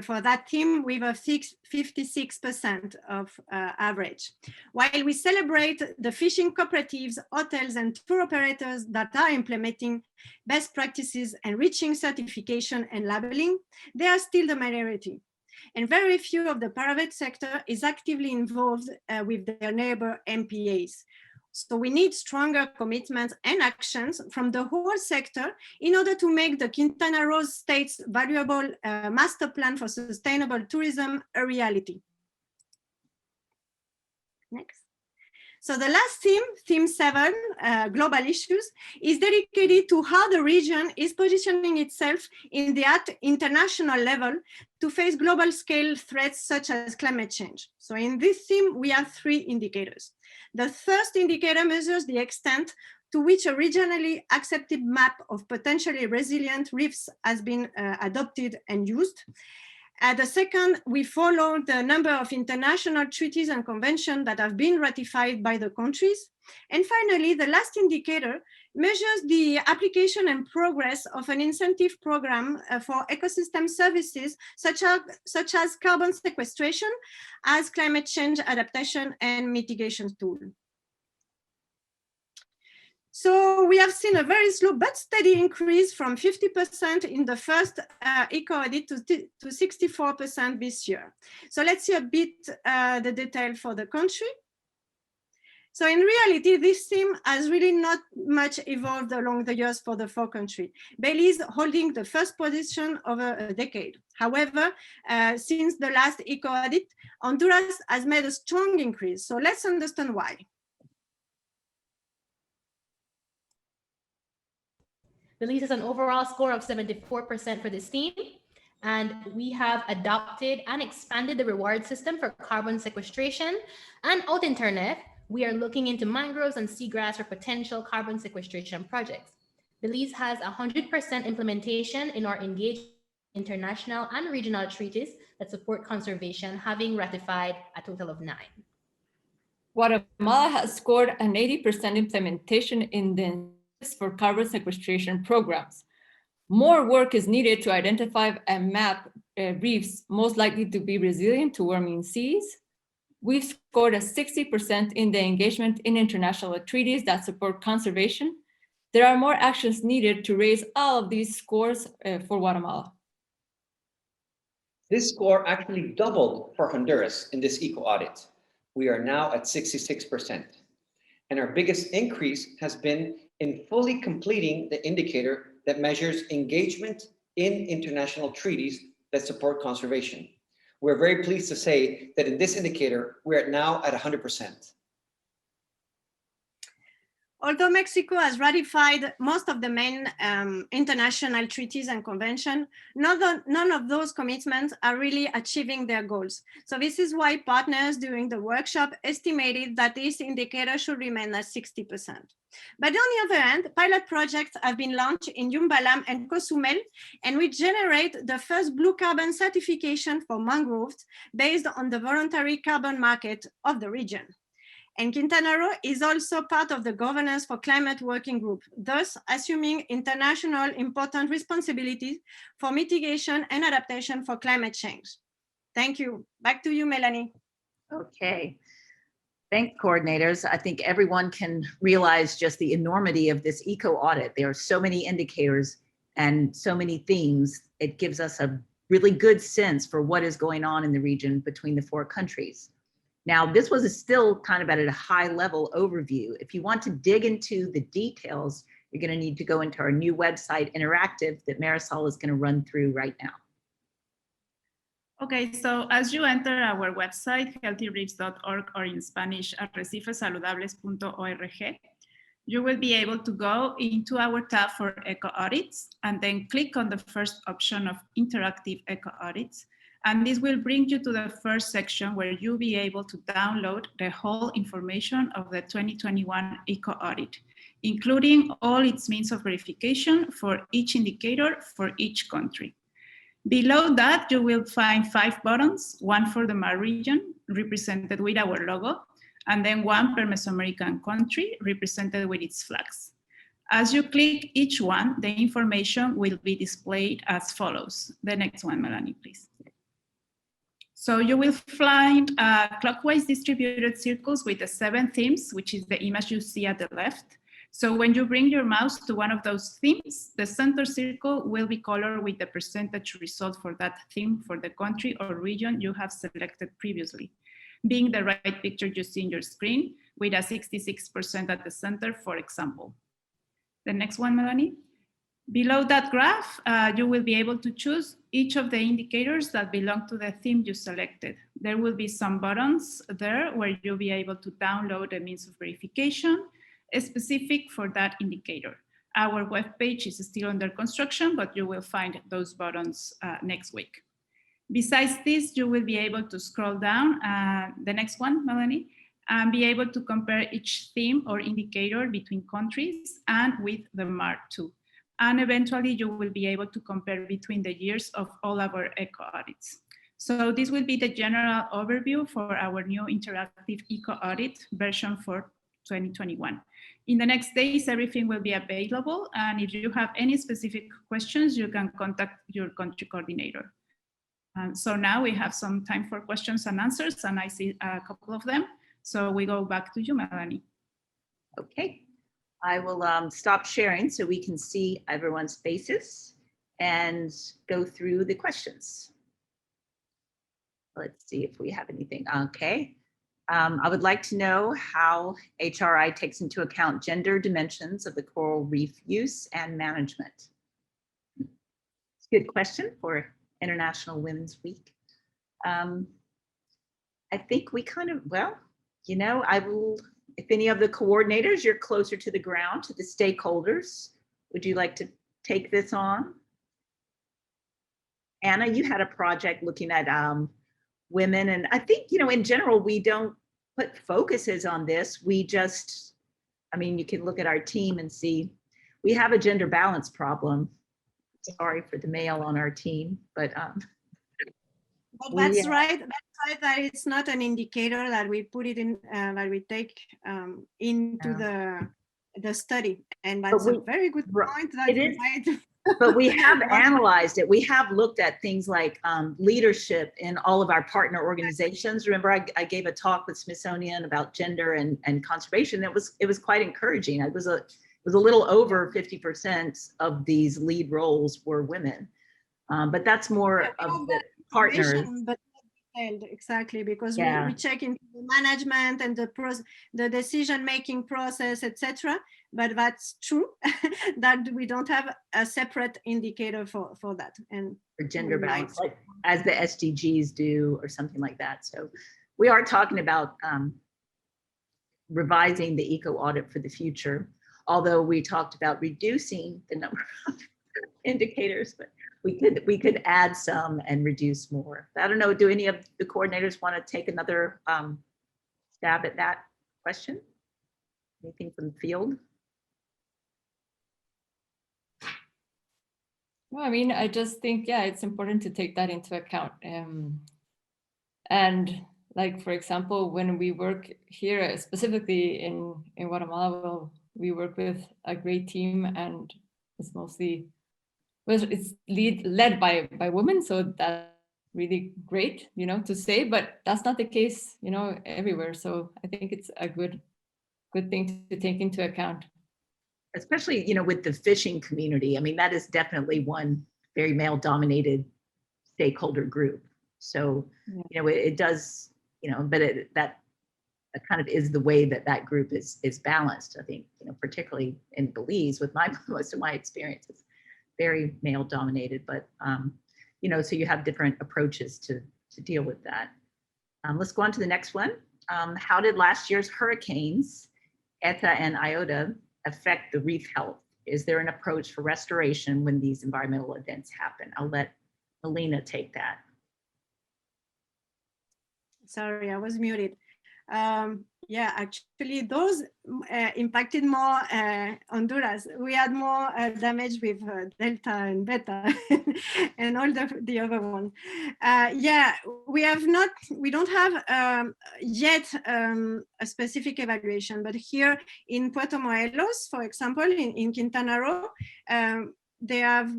for that team with a 56% of average. While we celebrate the fishing cooperatives, hotels, and tour operators that are implementing best practices and reaching certification and labeling, they are still the minority. And very few of the private sector is actively involved with their neighbor MPAs. So we need stronger commitments and actions from the whole sector in order to make the Quintana Roo state's valuable master plan for sustainable tourism a reality. Next. So the last theme, theme 7, global issues, is dedicated to how the region is positioning itself in the international level to face global scale threats such as climate change. So in this theme, we have 3 indicators. The first indicator measures the extent to which a regionally accepted map of potentially resilient reefs has been adopted and used. The second, we follow the number of international treaties and conventions that have been ratified by the countries. And finally, the last indicator measures the application and progress of an incentive program for ecosystem services, such as carbon sequestration, as climate change adaptation and mitigation tool. So we have seen a very slow but steady increase from 50% in the first Eco-Audit to 64% this year. So let's see a bit the detail for the country. So in reality, this theme has really not much evolved along the years for the 4 countries. Belize holding the first position over a decade. However, since the last Eco-Audit, Honduras has made a strong increase. So let's understand why. Belize has an overall score of 74% for this theme, and we have adopted and expanded the reward system for carbon sequestration. And out internet, we are looking into mangroves and seagrass for potential carbon sequestration projects. Belize has 100% implementation in our engaged international and regional treaties that support conservation, having ratified a total of 9. Guatemala has scored an 80% implementation in the for carbon sequestration programs. More work is needed to identify and map reefs most likely to be resilient to warming seas. We've scored a 60% in the engagement in international treaties that support conservation. There are more actions needed to raise all of these scores for Guatemala. This score actually doubled for Honduras in this eco-audit. We are now at 66%. And our biggest increase has been in fully completing the indicator that measures engagement in international treaties that support conservation. We're very pleased to say that in this indicator, we're now at 100%. Although Mexico has ratified most of the main international treaties and conventions, none of those commitments are really achieving their goals. So this is why partners during the workshop estimated that this indicator should remain at 60%. But on the other hand, pilot projects have been launched in Yumbalam and Cozumel, and we generate the first blue carbon certification for mangroves based on the voluntary carbon market of the region. And Quintana Roo is also part of the Governance for Climate Working Group, thus assuming international important responsibilities for mitigation and adaptation for climate change. Thank you. Back to you, Melanie. Okay. Thanks, coordinators. I think everyone can realize just the enormity of this eco-audit. There are so many indicators and so many themes. It gives us a really good sense for what is going on in the region between the 4 countries. Now, this was still kind of at a high level overview. If you want to dig into the details, you're going to need to go into our new website, Interactive, that Marisol is going to run through right now. Okay, so as you enter our website, healthyreefs.org, or in Spanish, arrecifesaludables.org, you will be able to go into our tab for eco-audits and then click on the first option of interactive eco-audits. And this will bring you to the first section where you'll be able to download the whole information of the 2021 eco-audit, including all its means of verification for each indicator for each country. Below that, you will find 5 buttons, one for the MAR region, represented with our logo, and then one per Mesoamerican country, represented with its flags. As you click each one, the information will be displayed as follows. The next one, Melanie, please. So you will find clockwise distributed circles with the 7 themes, which is the image you see at the left. So when you bring your mouse to one of those themes, the center circle will be colored with the percentage result for that theme for the country or region you have selected previously, being the right picture you see in your screen with a 66% at the center, for example. The next one, Melanie. Below that graph, you will be able to choose each of the indicators that belong to the theme you selected. There will be some buttons there where you'll be able to download a means of verification specific for that indicator. Our webpage is still under construction, but you will find those buttons next week. Besides this, you will be able to scroll down, the next one, Melanie, and be able to compare each theme or indicator between countries and with the MAR too. And eventually you will be able to compare between the years of all our eco-audits. So this will be the general overview for our new interactive eco-audit version for 2021. In the next days, everything will be available. And if you have any specific questions, you can contact your country coordinator. So now we have some time for questions and answers, and I see a couple of them. So we go back to you, Melanie. Okay. I will stop sharing so we can see everyone's faces and go through the questions. Let's see if we have anything. Okay. I would like to know how HRI takes into account gender dimensions of the coral reef use and management. It's a good question for International Women's Week. I think we kind of, well, you know, I will, if any of the coordinators, you're closer to the ground, to the stakeholders, would you like to take this on? Anna, you had a project looking at women, and I think, you know, in general, we don't put focuses on this. We just, I mean, you can look at our team and see we have a gender balance problem. Sorry for the male on our team, but that's right. That's right. That it's not an indicator that we put it in, that we take into the study, and that's a very good point that you made. But we have analyzed it. We have looked at things like leadership in all of our partner organizations. Remember, I gave a talk with Smithsonian about gender and conservation. It was quite encouraging. It was a little over 50% of these lead roles were women, but that's more of the partners. But exactly, because we check into the management and the decision-making process, etc. But that's true that we don't have a separate indicator for that. And for gender balance, like as the SDGs do or something like that. So we are talking about revising the eco-audit for the future, although we talked about reducing the number of indicators, but we could add some and reduce more. I don't know, do any of the coordinators want to take another stab at that question? Anything from the field? No, I mean, I just think, yeah, it's important to take that into account. And like, for example, when we work here, specifically in Guatemala, well, we work with a great team, and it's mostly, well, it's led by women. So that's really great, you know, to say, but that's not the case, you know, everywhere. So I think it's a good thing to take into account. Especially, you know, with the fishing community. I mean, that is definitely one very male-dominated stakeholder group. So, you know, it does, you know, but that kind of is the way that group is balanced. I think, you know, particularly in Belize, with most of my experiences, very male-dominated. But, you know, so you have different approaches to deal with that. Let's go on to the next one. How did last year's hurricanes, Eta and Iota, affect the reef health? Is there an approach for restoration when these environmental events happen? I'll let Melina take that. Sorry, I was muted. Yeah, actually those impacted more Honduras. We had more damage with Delta and Beta and all the other ones. Yeah, we don't have yet a specific evaluation, but here in Puerto Morelos, for example, in Quintana Roo, they have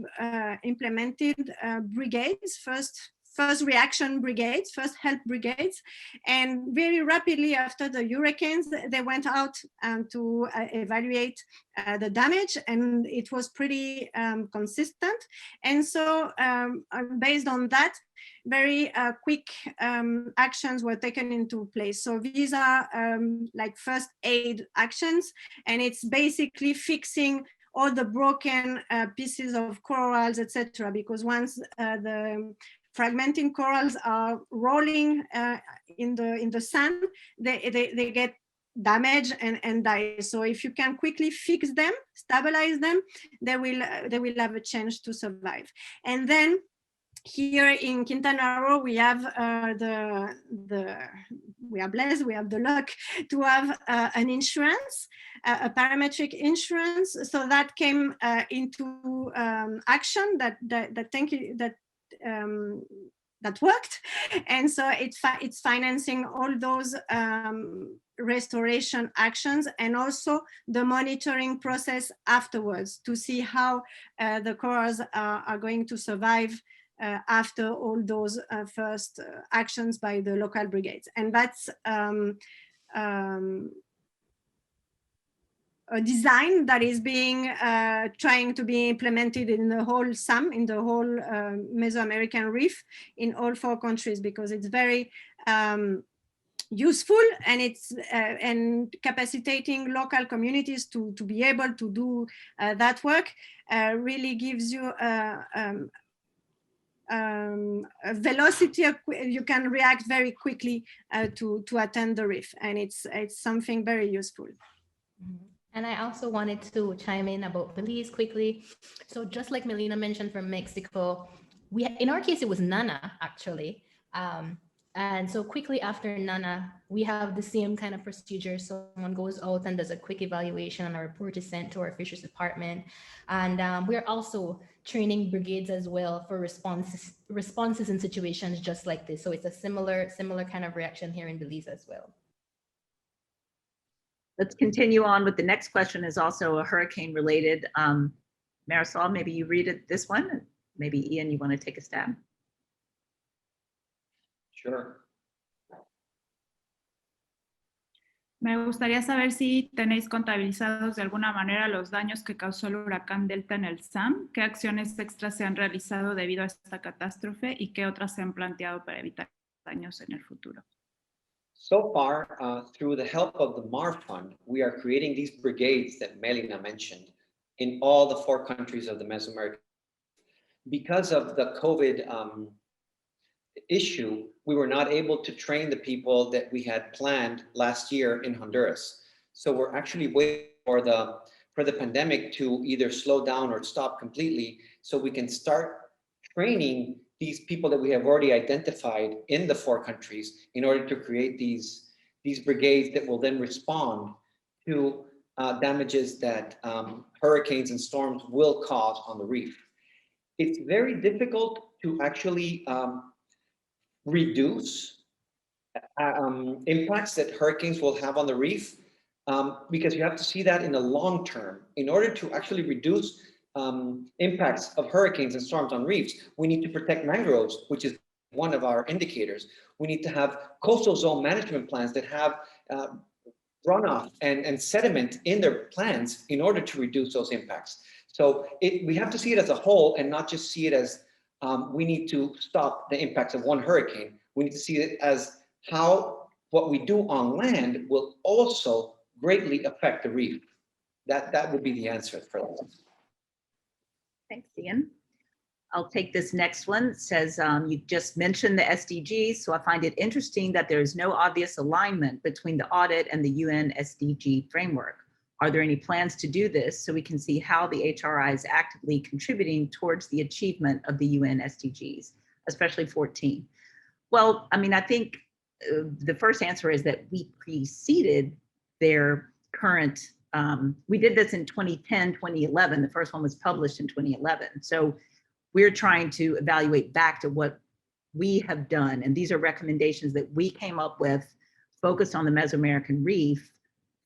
implemented brigades, first reaction brigades, first help brigades, and very rapidly after the hurricanes, they went out to evaluate the damage, and it was pretty consistent. And so based on that, very quick actions were taken into place. So these are like first aid actions, and it's basically fixing all the broken pieces of corals, etc. Because once the fragmenting corals are rolling in the sand, they get damaged and die. So if you can quickly fix them, stabilize them, they will have a chance to survive. And then here in Quintana Roo, we have we are blessed, we have the luck to have an insurance, a parametric insurance. So that came into action that worked, and so it's financing all those restoration actions, and also the monitoring process afterwards to see how the corals are going to survive after all those first actions by the local brigades. And that's a design that is being trying to be implemented in the whole SAM, in the whole Mesoamerican Reef, in all 4 countries, because it's very useful, and it's and capacitating local communities to be able to do that work really gives you a velocity. You can react very quickly to attend the reef, and it's something very useful. And I also wanted to chime in about Belize quickly. So just like Melina mentioned from Mexico, in our case, it was Nana, actually. And so quickly after Nana, we have the same kind of procedure. So someone goes out and does a quick evaluation and a report is sent to our fisheries department. And we're also training brigades as well for responses in situations just like this. So it's a similar kind of reaction here in Belize as well. Let's continue on with the next question, is also a hurricane related. Marisol, maybe you read it, this one. Maybe Ian, you want to take a stab? Sure. Me gustaría saber si tenéis contabilizados de alguna manera los daños que causó el huracán Delta en el SAM, qué acciones extras se han realizado debido a esta catástrofe y qué otras se han planteado para evitar daños en el futuro. So far, through the help of the MAR Fund, we are creating these brigades that Melina mentioned in all the 4 countries of the Mesoamerican. Because of the COVID issue, we were not able to train the people that we had planned last year in Honduras. So we're actually waiting for the pandemic to either slow down or stop completely, so we can start training these people that we have already identified in the 4 countries in order to create these brigades that will then respond to damages that hurricanes and storms will cause on the reef. It's very difficult to actually reduce impacts that hurricanes will have on the reef, because you have to see that in the long term. In order to actually reduce impacts of hurricanes and storms on reefs, we need to protect mangroves, which is one of our indicators. We need to have coastal zone management plans that have runoff and sediment in their plans in order to reduce those impacts. So we have to see it as a whole and not just see it as we need to stop the impacts of one hurricane. We need to see it as how what we do on land will also greatly affect the reef. That would be the answer for that. Thanks, Ian. I'll take this next one. It says, you just mentioned the SDGs, so I find it interesting that there is no obvious alignment between the audit and the UN SDG framework. Are there any plans to do this so we can see how the HRI is actively contributing towards the achievement of the UN SDGs, especially 14? Well, I mean, I think the first answer is that we preceded their current, we did this in 2010, 2011. The first one was published in 2011. So we're trying to evaluate back to what we have done. And these are recommendations that we came up with focused on the Mesoamerican Reef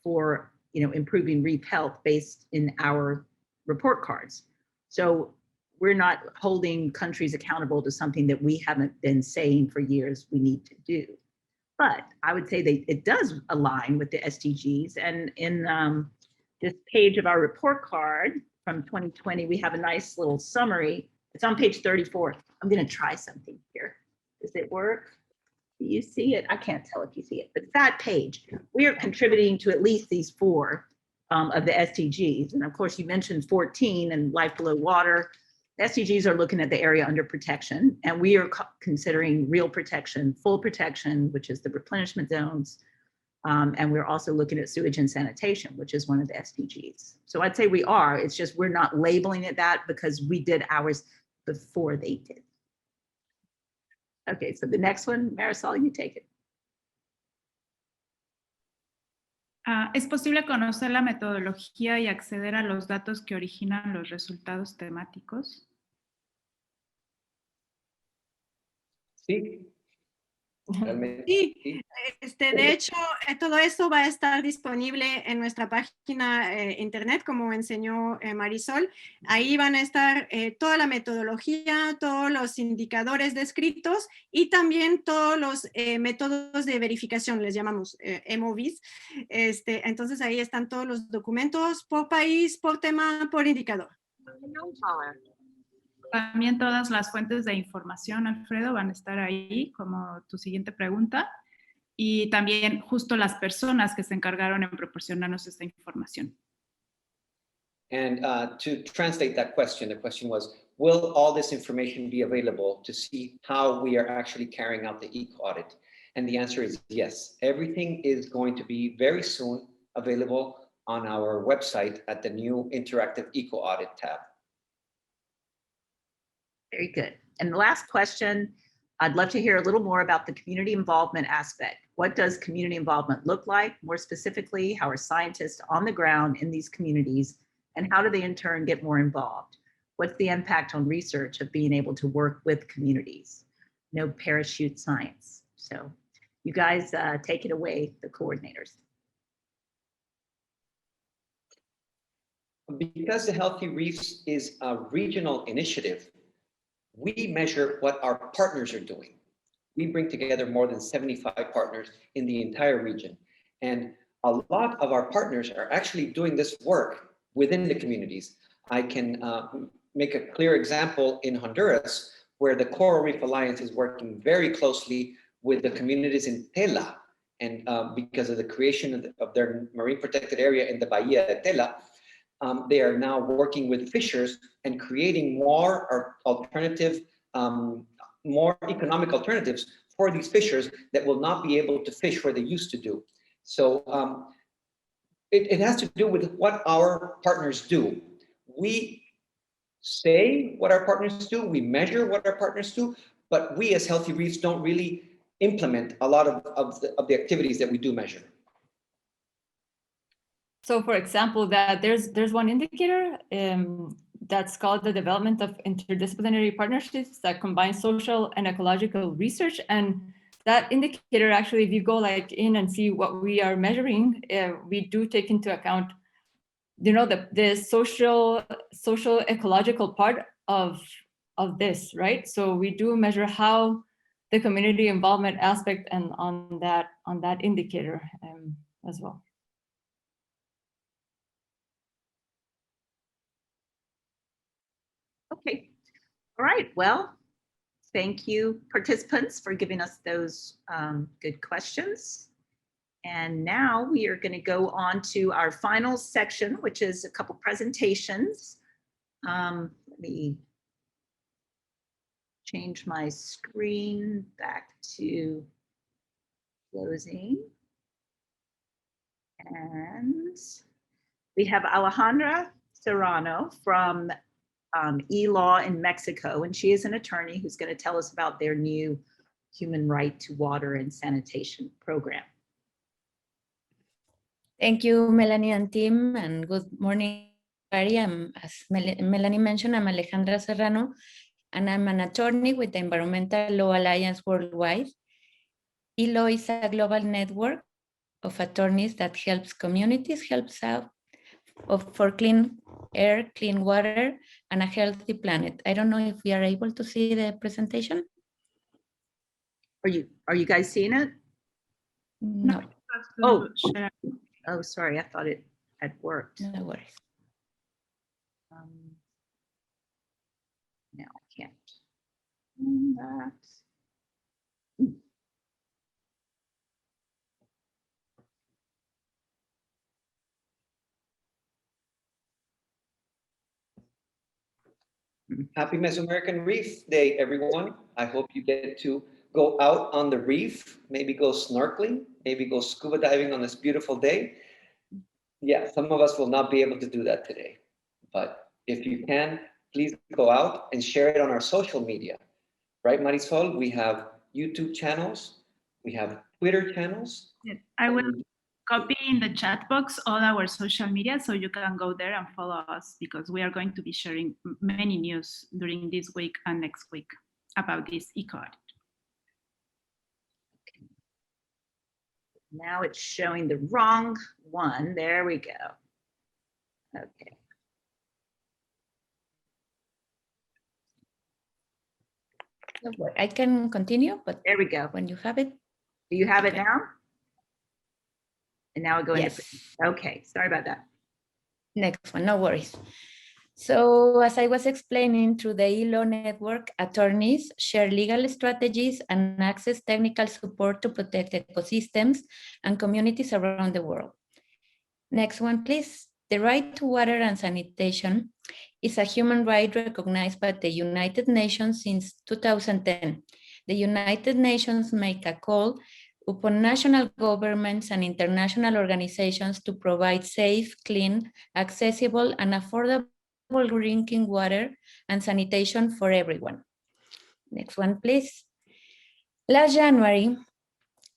for improving reef health based in our report cards. So we're not holding countries accountable to something that we haven't been saying for years we need to do. But I would say that it does align with the SDGs. And in this page of our report card from 2020, we have a nice little summary. It's on page 34. I'm going to try something here. Does it work? Do you see it? I can't tell if you see it, but that page, we are contributing to at least these 4 of the SDGs. And of course, you mentioned 14 and life below water. The SDGs are looking at the area under protection, and we are considering real protection, full protection, which is the replenishment zones. And we're also looking at sewage and sanitation, which is one of the SDGs. So I'd say we are, it's just we're not labeling it that because we did ours before they did. Okay, so the next one, Marisol, you take it. ¿Es posible conocer la metodología y acceder a los datos que originan los resultados temáticos? Sí. Sí, de hecho, todo eso va a estar disponible en nuestra página internet, como enseñó Marisol. Ahí van a estar toda la metodología, todos los indicadores descritos y también todos los métodos de verificación, les llamamos MOVs. Entonces ahí están todos los documentos por país, por tema, por indicador. También todas las fuentes de información, Alfredo, van a estar ahí como tu siguiente pregunta. Y también justo las personas que se encargaron en proporcionarnos esta información. And to translate that question, the question was, will all this information be available to see how we are actually carrying out the Eco-Audit? And the answer is yes. Everything is going to be very soon available on our website at the new interactive Eco-Audit tab. Very good. And the last question, I'd love to hear a little more about the community involvement aspect. What does community involvement look like? More specifically, how are scientists on the ground in these communities, and how do they in turn get more involved? What's the impact on research of being able to work with communities? No parachute science. So you guys take it away, the coordinators. Because the Healthy Reefs is a regional initiative, we measure what our partners are doing. We bring together more than 75 partners in the entire region. And a lot of our partners are actually doing this work within the communities. I can make a clear example in Honduras, where the Coral Reef Alliance is working very closely with the communities in Tela. And because of the creation of their marine protected area in the Bahia de Tela, they are now working with fishers and creating more alternative, more economic alternatives for these fishers that will not be able to fish where they used to do. So it has to do with what our partners do. We say what our partners do, we measure what our partners do, but we as Healthy Reefs don't really implement a lot of the activities that we do measure. So for example, that there's one indicator that's called the development of interdisciplinary partnerships that combine social and ecological research. And that indicator, actually, if you go in and see what we are measuring, we do take into account, the social ecological part of this, right? So we do measure how the community involvement aspect and on that indicator as well. Okay, all right, well, thank you participants for giving us those good questions. And now we are going to go on to our final section, which is a couple presentations. Let me change my screen back to closing. And we have Alejandra Serrano from E-Law in Mexico, and she is an attorney who's going to tell us about their new human right to water and sanitation program. Thank you, Melanie and team, and good morning, everybody. As Melanie mentioned, I'm Alejandra Serrano, and I'm an attorney with the Environmental Law Alliance Worldwide. E-Law is a global network of attorneys that helps communities, helps out for clean air, clean water, and a healthy planet. I don't know if we are able to see the presentation. Are you guys seeing it? No. Oh, sorry, I thought it had worked. No worries. No, I can't. That. Happy Mesoamerican Reef Day, everyone. I hope you get to go out on the reef, maybe go snorkeling, maybe go scuba diving on this beautiful day. Yeah, some of us will not be able to do that today, but if you can, please go out and share it on our social media. Right, Marisol? We have YouTube channels, we have Twitter channels. Yes, I will copy in the chat box all our social media so you can go there and follow us, because we are going to be sharing many news during this week and next week about this Eco-Audit. Now it's showing the wrong one. There we go. Okay. I can continue, but there we go. When you have it. Do you have it now? And now I go yes. into, okay, sorry about that. Next one, no worries. So as I was explaining, through the E-Law network, attorneys share legal strategies and access technical support to protect ecosystems and communities around the world. Next one, please. The right to water and sanitation is a human right recognized by the United Nations since 2010. The United Nations make a call upon national governments and international organizations to provide safe, clean, accessible, and affordable drinking water and sanitation for everyone. Next one, please. Last January,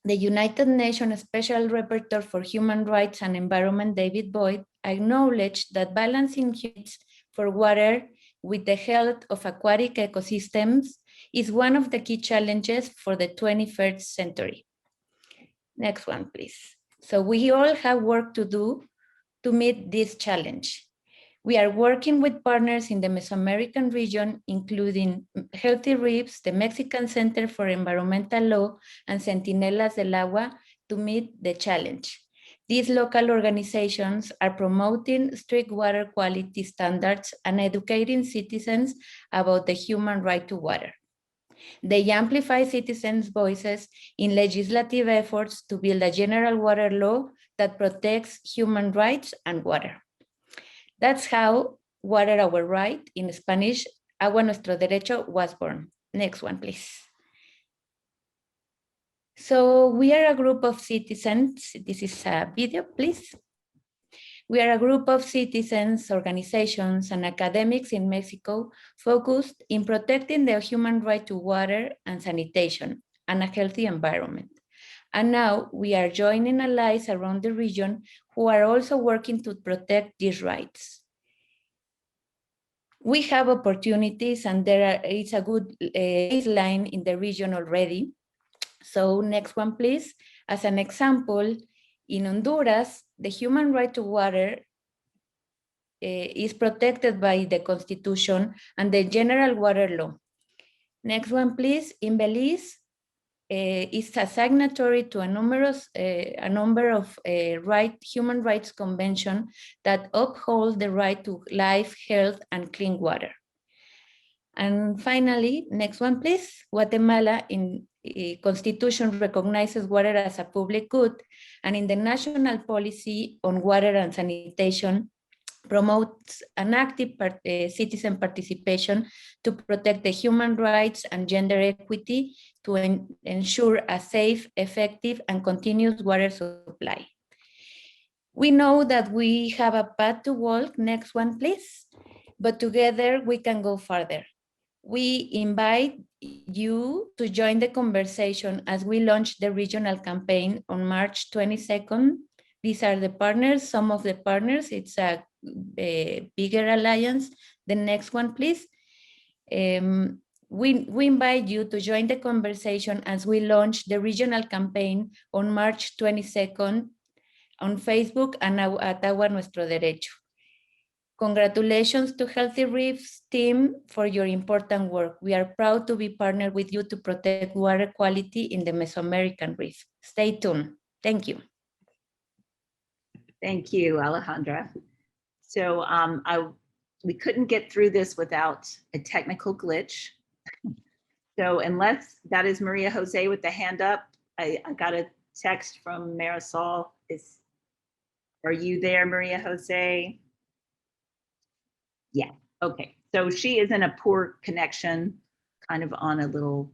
the United Nations Special Rapporteur for Human Rights and Environment, David Boyd, acknowledged that balancing needs for water with the health of aquatic ecosystems is one of the key challenges for the 21st century. Next one, please. So we all have work to do to meet this challenge. We are working with partners in the Mesoamerican region, including Healthy Reefs, the Mexican Center for Environmental Law, and Centinelas del Agua to meet the challenge. These local organizations are promoting strict water quality standards and educating citizens about the human right to water. They amplify citizens' voices in legislative efforts to build a general water law that protects human rights and water. That's how Water Our Right, in Spanish, Agua Nuestro Derecho, was born. Next one, please. So we are a group of citizens. This is a video, please. We are a group of citizens, organizations, and academics in Mexico focused in protecting the human right to water and sanitation and a healthy environment. And now we are joining allies around the region who are also working to protect these rights. We have opportunities and it's a good baseline in the region already. So next one, please. As an example, in Honduras, the human right to water is protected by the Constitution and the General Water Law. Next one, please. In Belize, is a signatory to a number of human rights conventions that uphold the right to life, health, and clean water. And finally, next one, please. Guatemala, in Constitution, recognizes water as a public good, and in the national policy on water and sanitation, promotes an active citizen participation to protect the human rights and gender equity to ensure a safe, effective, and continuous water supply. We know that we have a path to walk. Next one, please. But together we can go further. We invite you to join the conversation as we launch the regional campaign on March 22nd. These are the partners, some of the partners. It's a bigger alliance. The next one, please. We invite you to join the conversation as we launch the regional campaign on March 22nd on Facebook and at Agua Nuestro Derecho. Congratulations to Healthy Reefs team for your important work. We are proud to be partnered with you to protect water quality in the Mesoamerican Reef. Stay tuned. Thank you. Thank you, Alejandra. So we couldn't get through this without a technical glitch. So unless that is Maria Jose with the hand up, I got a text from Marisol. Are you there, Maria Jose? Yeah, okay. So she is in a poor connection, kind of on a little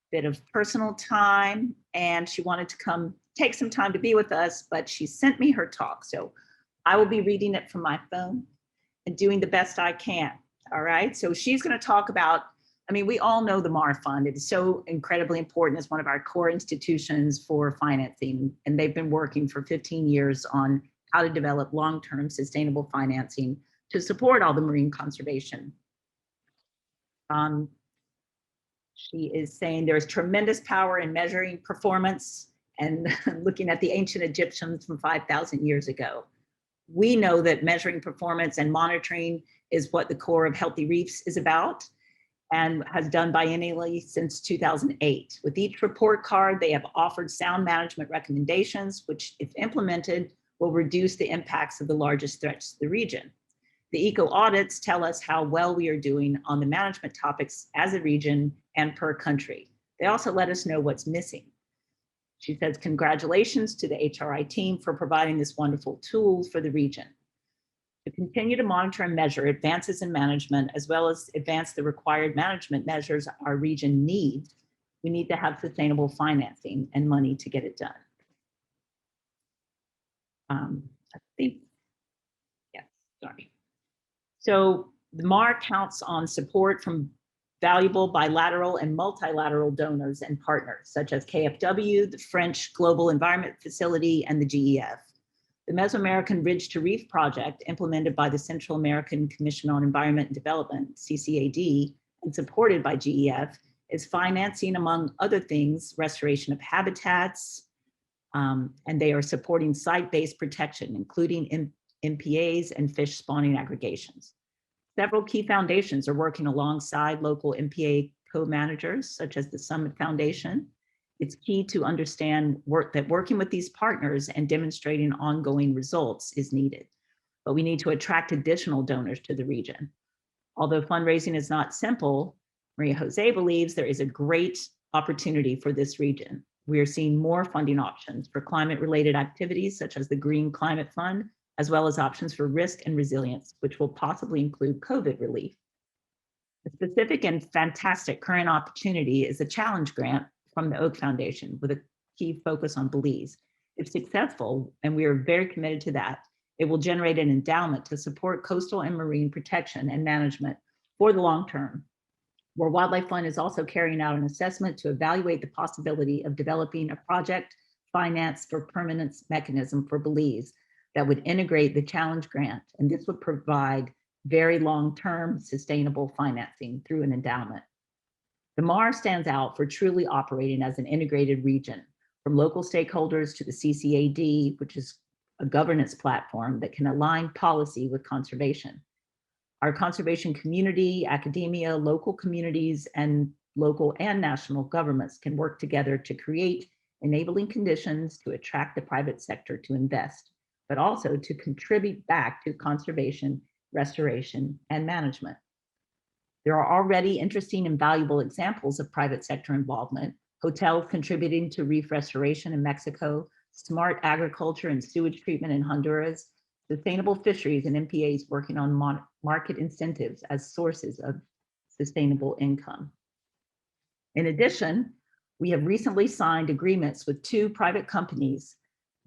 bit of personal time, and she wanted to come take some time to be with us, but she sent me her talk. So I will be reading it from my phone and doing the best I can. All right. So she's going to talk about, I mean, we all know the MAR Fund. It is so incredibly important. It's one of our core institutions for financing, and they've been working for 15 years on how to develop long-term sustainable financing to support all the marine conservation. She is saying there's tremendous power in measuring performance and looking at the ancient Egyptians from 5,000 years ago. We know that measuring performance and monitoring is what the core of Healthy Reefs is about and has done biennially since 2008. With each report card, they have offered sound management recommendations, which, if implemented, will reduce the impacts of the largest threats to the region. The eco-audits tell us how well we are doing on the management topics as a region and per country. They also let us know what's missing. She says, congratulations to the HRI team for providing this wonderful tool for the region. To continue to monitor and measure advances in management, as well as advance the required management measures our region needs, we need to have sustainable financing and money to get it done. I think, yeah, sorry. So the MAR counts on support from valuable bilateral and multilateral donors and partners, such as KfW, the French Global Environment Facility, and the GEF. The Mesoamerican Ridge to Reef project, implemented by the Central American Commission on Environment and Development, CCAD, and supported by GEF, is financing, among other things, restoration of habitats, and they are supporting site-based protection, including MPAs and fish spawning aggregations. Several key foundations are working alongside local MPA co-managers, such as the Summit Foundation. It's key to understand that working with these partners and demonstrating ongoing results is needed. But we need to attract additional donors to the region. Although fundraising is not simple, Maria Jose believes there is a great opportunity for this region. We are seeing more funding options for climate-related activities, such as the Green Climate Fund, as well as options for risk and resilience, which will possibly include COVID relief. A specific and fantastic current opportunity is a challenge grant from the Oak Foundation with a key focus on Belize. If successful, and we are very committed to that, it will generate an endowment to support coastal and marine protection and management for the long term. World Wildlife Fund is also carrying out an assessment to evaluate the possibility of developing a project finance for permanence mechanism for Belize that would integrate the challenge grant, and this would provide very long-term sustainable financing through an endowment. The MAR stands out for truly operating as an integrated region, from local stakeholders to the CCAD, which is a governance platform that can align policy with conservation. Our conservation community, academia, local communities, and local and national governments can work together to create enabling conditions to attract the private sector to invest, but also to contribute back to conservation, restoration, and management. There are already interesting and valuable examples of private sector involvement: hotels contributing to reef restoration in Mexico, smart agriculture and sewage treatment in Honduras, sustainable fisheries and MPAs working on market incentives as sources of sustainable income. In addition, we have recently signed agreements with two private companies,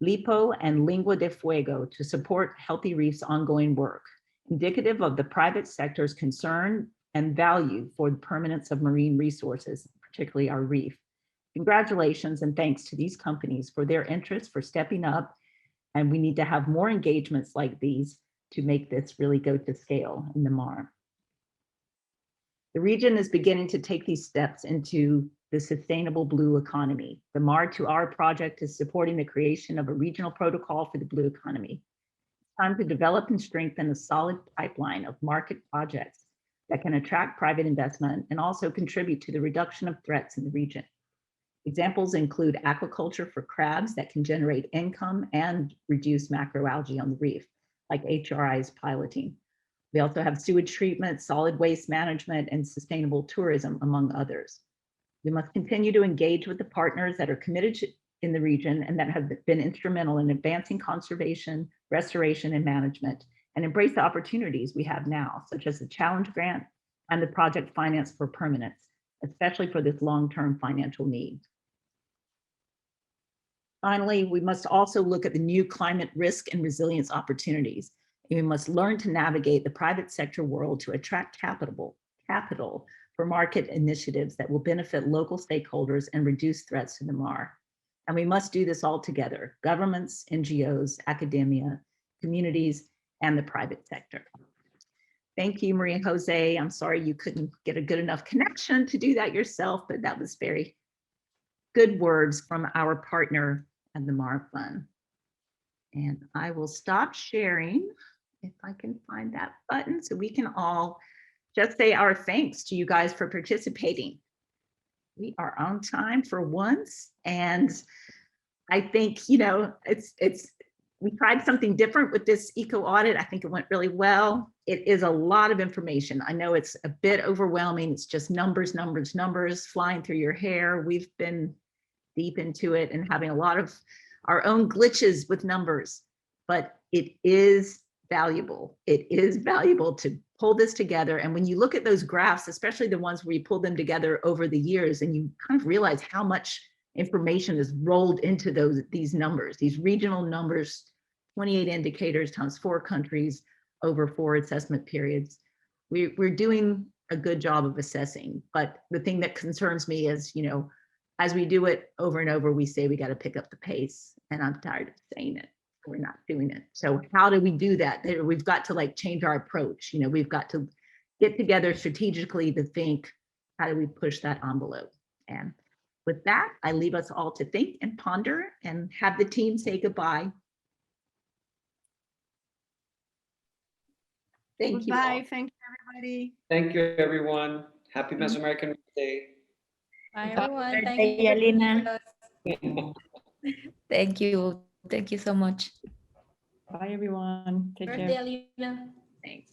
Lipo and Lengua de Fuego, to support Healthy Reefs' ongoing work, indicative of the private sector's concern and value for the permanence of marine resources, particularly our reef. Congratulations and thanks to these companies for their interest, for stepping up, and we need to have more engagements like these to make this really go to scale in the MAR. The region is beginning to take these steps into the sustainable blue economy. The MAR to R project is supporting the creation of a regional protocol for the blue economy. It's time to develop and strengthen a solid pipeline of market projects that can attract private investment and also contribute to the reduction of threats in the region. Examples include aquaculture for crabs that can generate income and reduce macroalgae on the reef, like HRI is piloting. We also have sewage treatment, solid waste management, and sustainable tourism, among others. We must continue to engage with the partners that are committed in the region and that have been instrumental in advancing conservation, restoration, and management, and embrace the opportunities we have now, such as the challenge grant and the project finance for permanence, especially for this long-term financial need. Finally, we must also look at the new climate risk and resilience opportunities. And we must learn to navigate the private sector world to attract capital for market initiatives that will benefit local stakeholders and reduce threats to the MAR. And we must do this all together: governments, NGOs, academia, communities, and the private sector. Thank you, Maria Jose. I'm sorry you couldn't get a good enough connection to do that yourself, but that was very good words from our partner at the MAR Fund. And I will stop sharing if I can find that button so we can all just say our thanks to you guys for participating. We are on time for once, and I think, you know, we tried something different with this eco-audit. I think it went really well. It is a lot of information. I know it's a bit overwhelming. It's just numbers, numbers, numbers flying through your hair. We've been deep into it and having a lot of our own glitches with numbers, but it is valuable. It is valuable to pull this together. And when you look at those graphs, especially the ones where you pull them together over the years, and you kind of realize how much information is rolled into these numbers, these regional numbers, 28 indicators times 4 countries over 4 assessment periods. We're doing a good job of assessing, but the thing that concerns me is, you know, as we do it over and over, we say we got to pick up the pace, and I'm tired of saying it. We're not doing it. So how do we do that? We've got to like change our approach. You know, we've got to get together strategically to think, how do we push that envelope? And with that, I leave us all to think and ponder and have the team say goodbye. Thank you. Bye. Thank you, everybody. Thank you, everyone. Happy Mesoamerican Reef Day. Bye, everyone. Thank Hey, you. Alina. Thank you. Thank you so much. Bye, everyone. Take care. Alina. Thanks.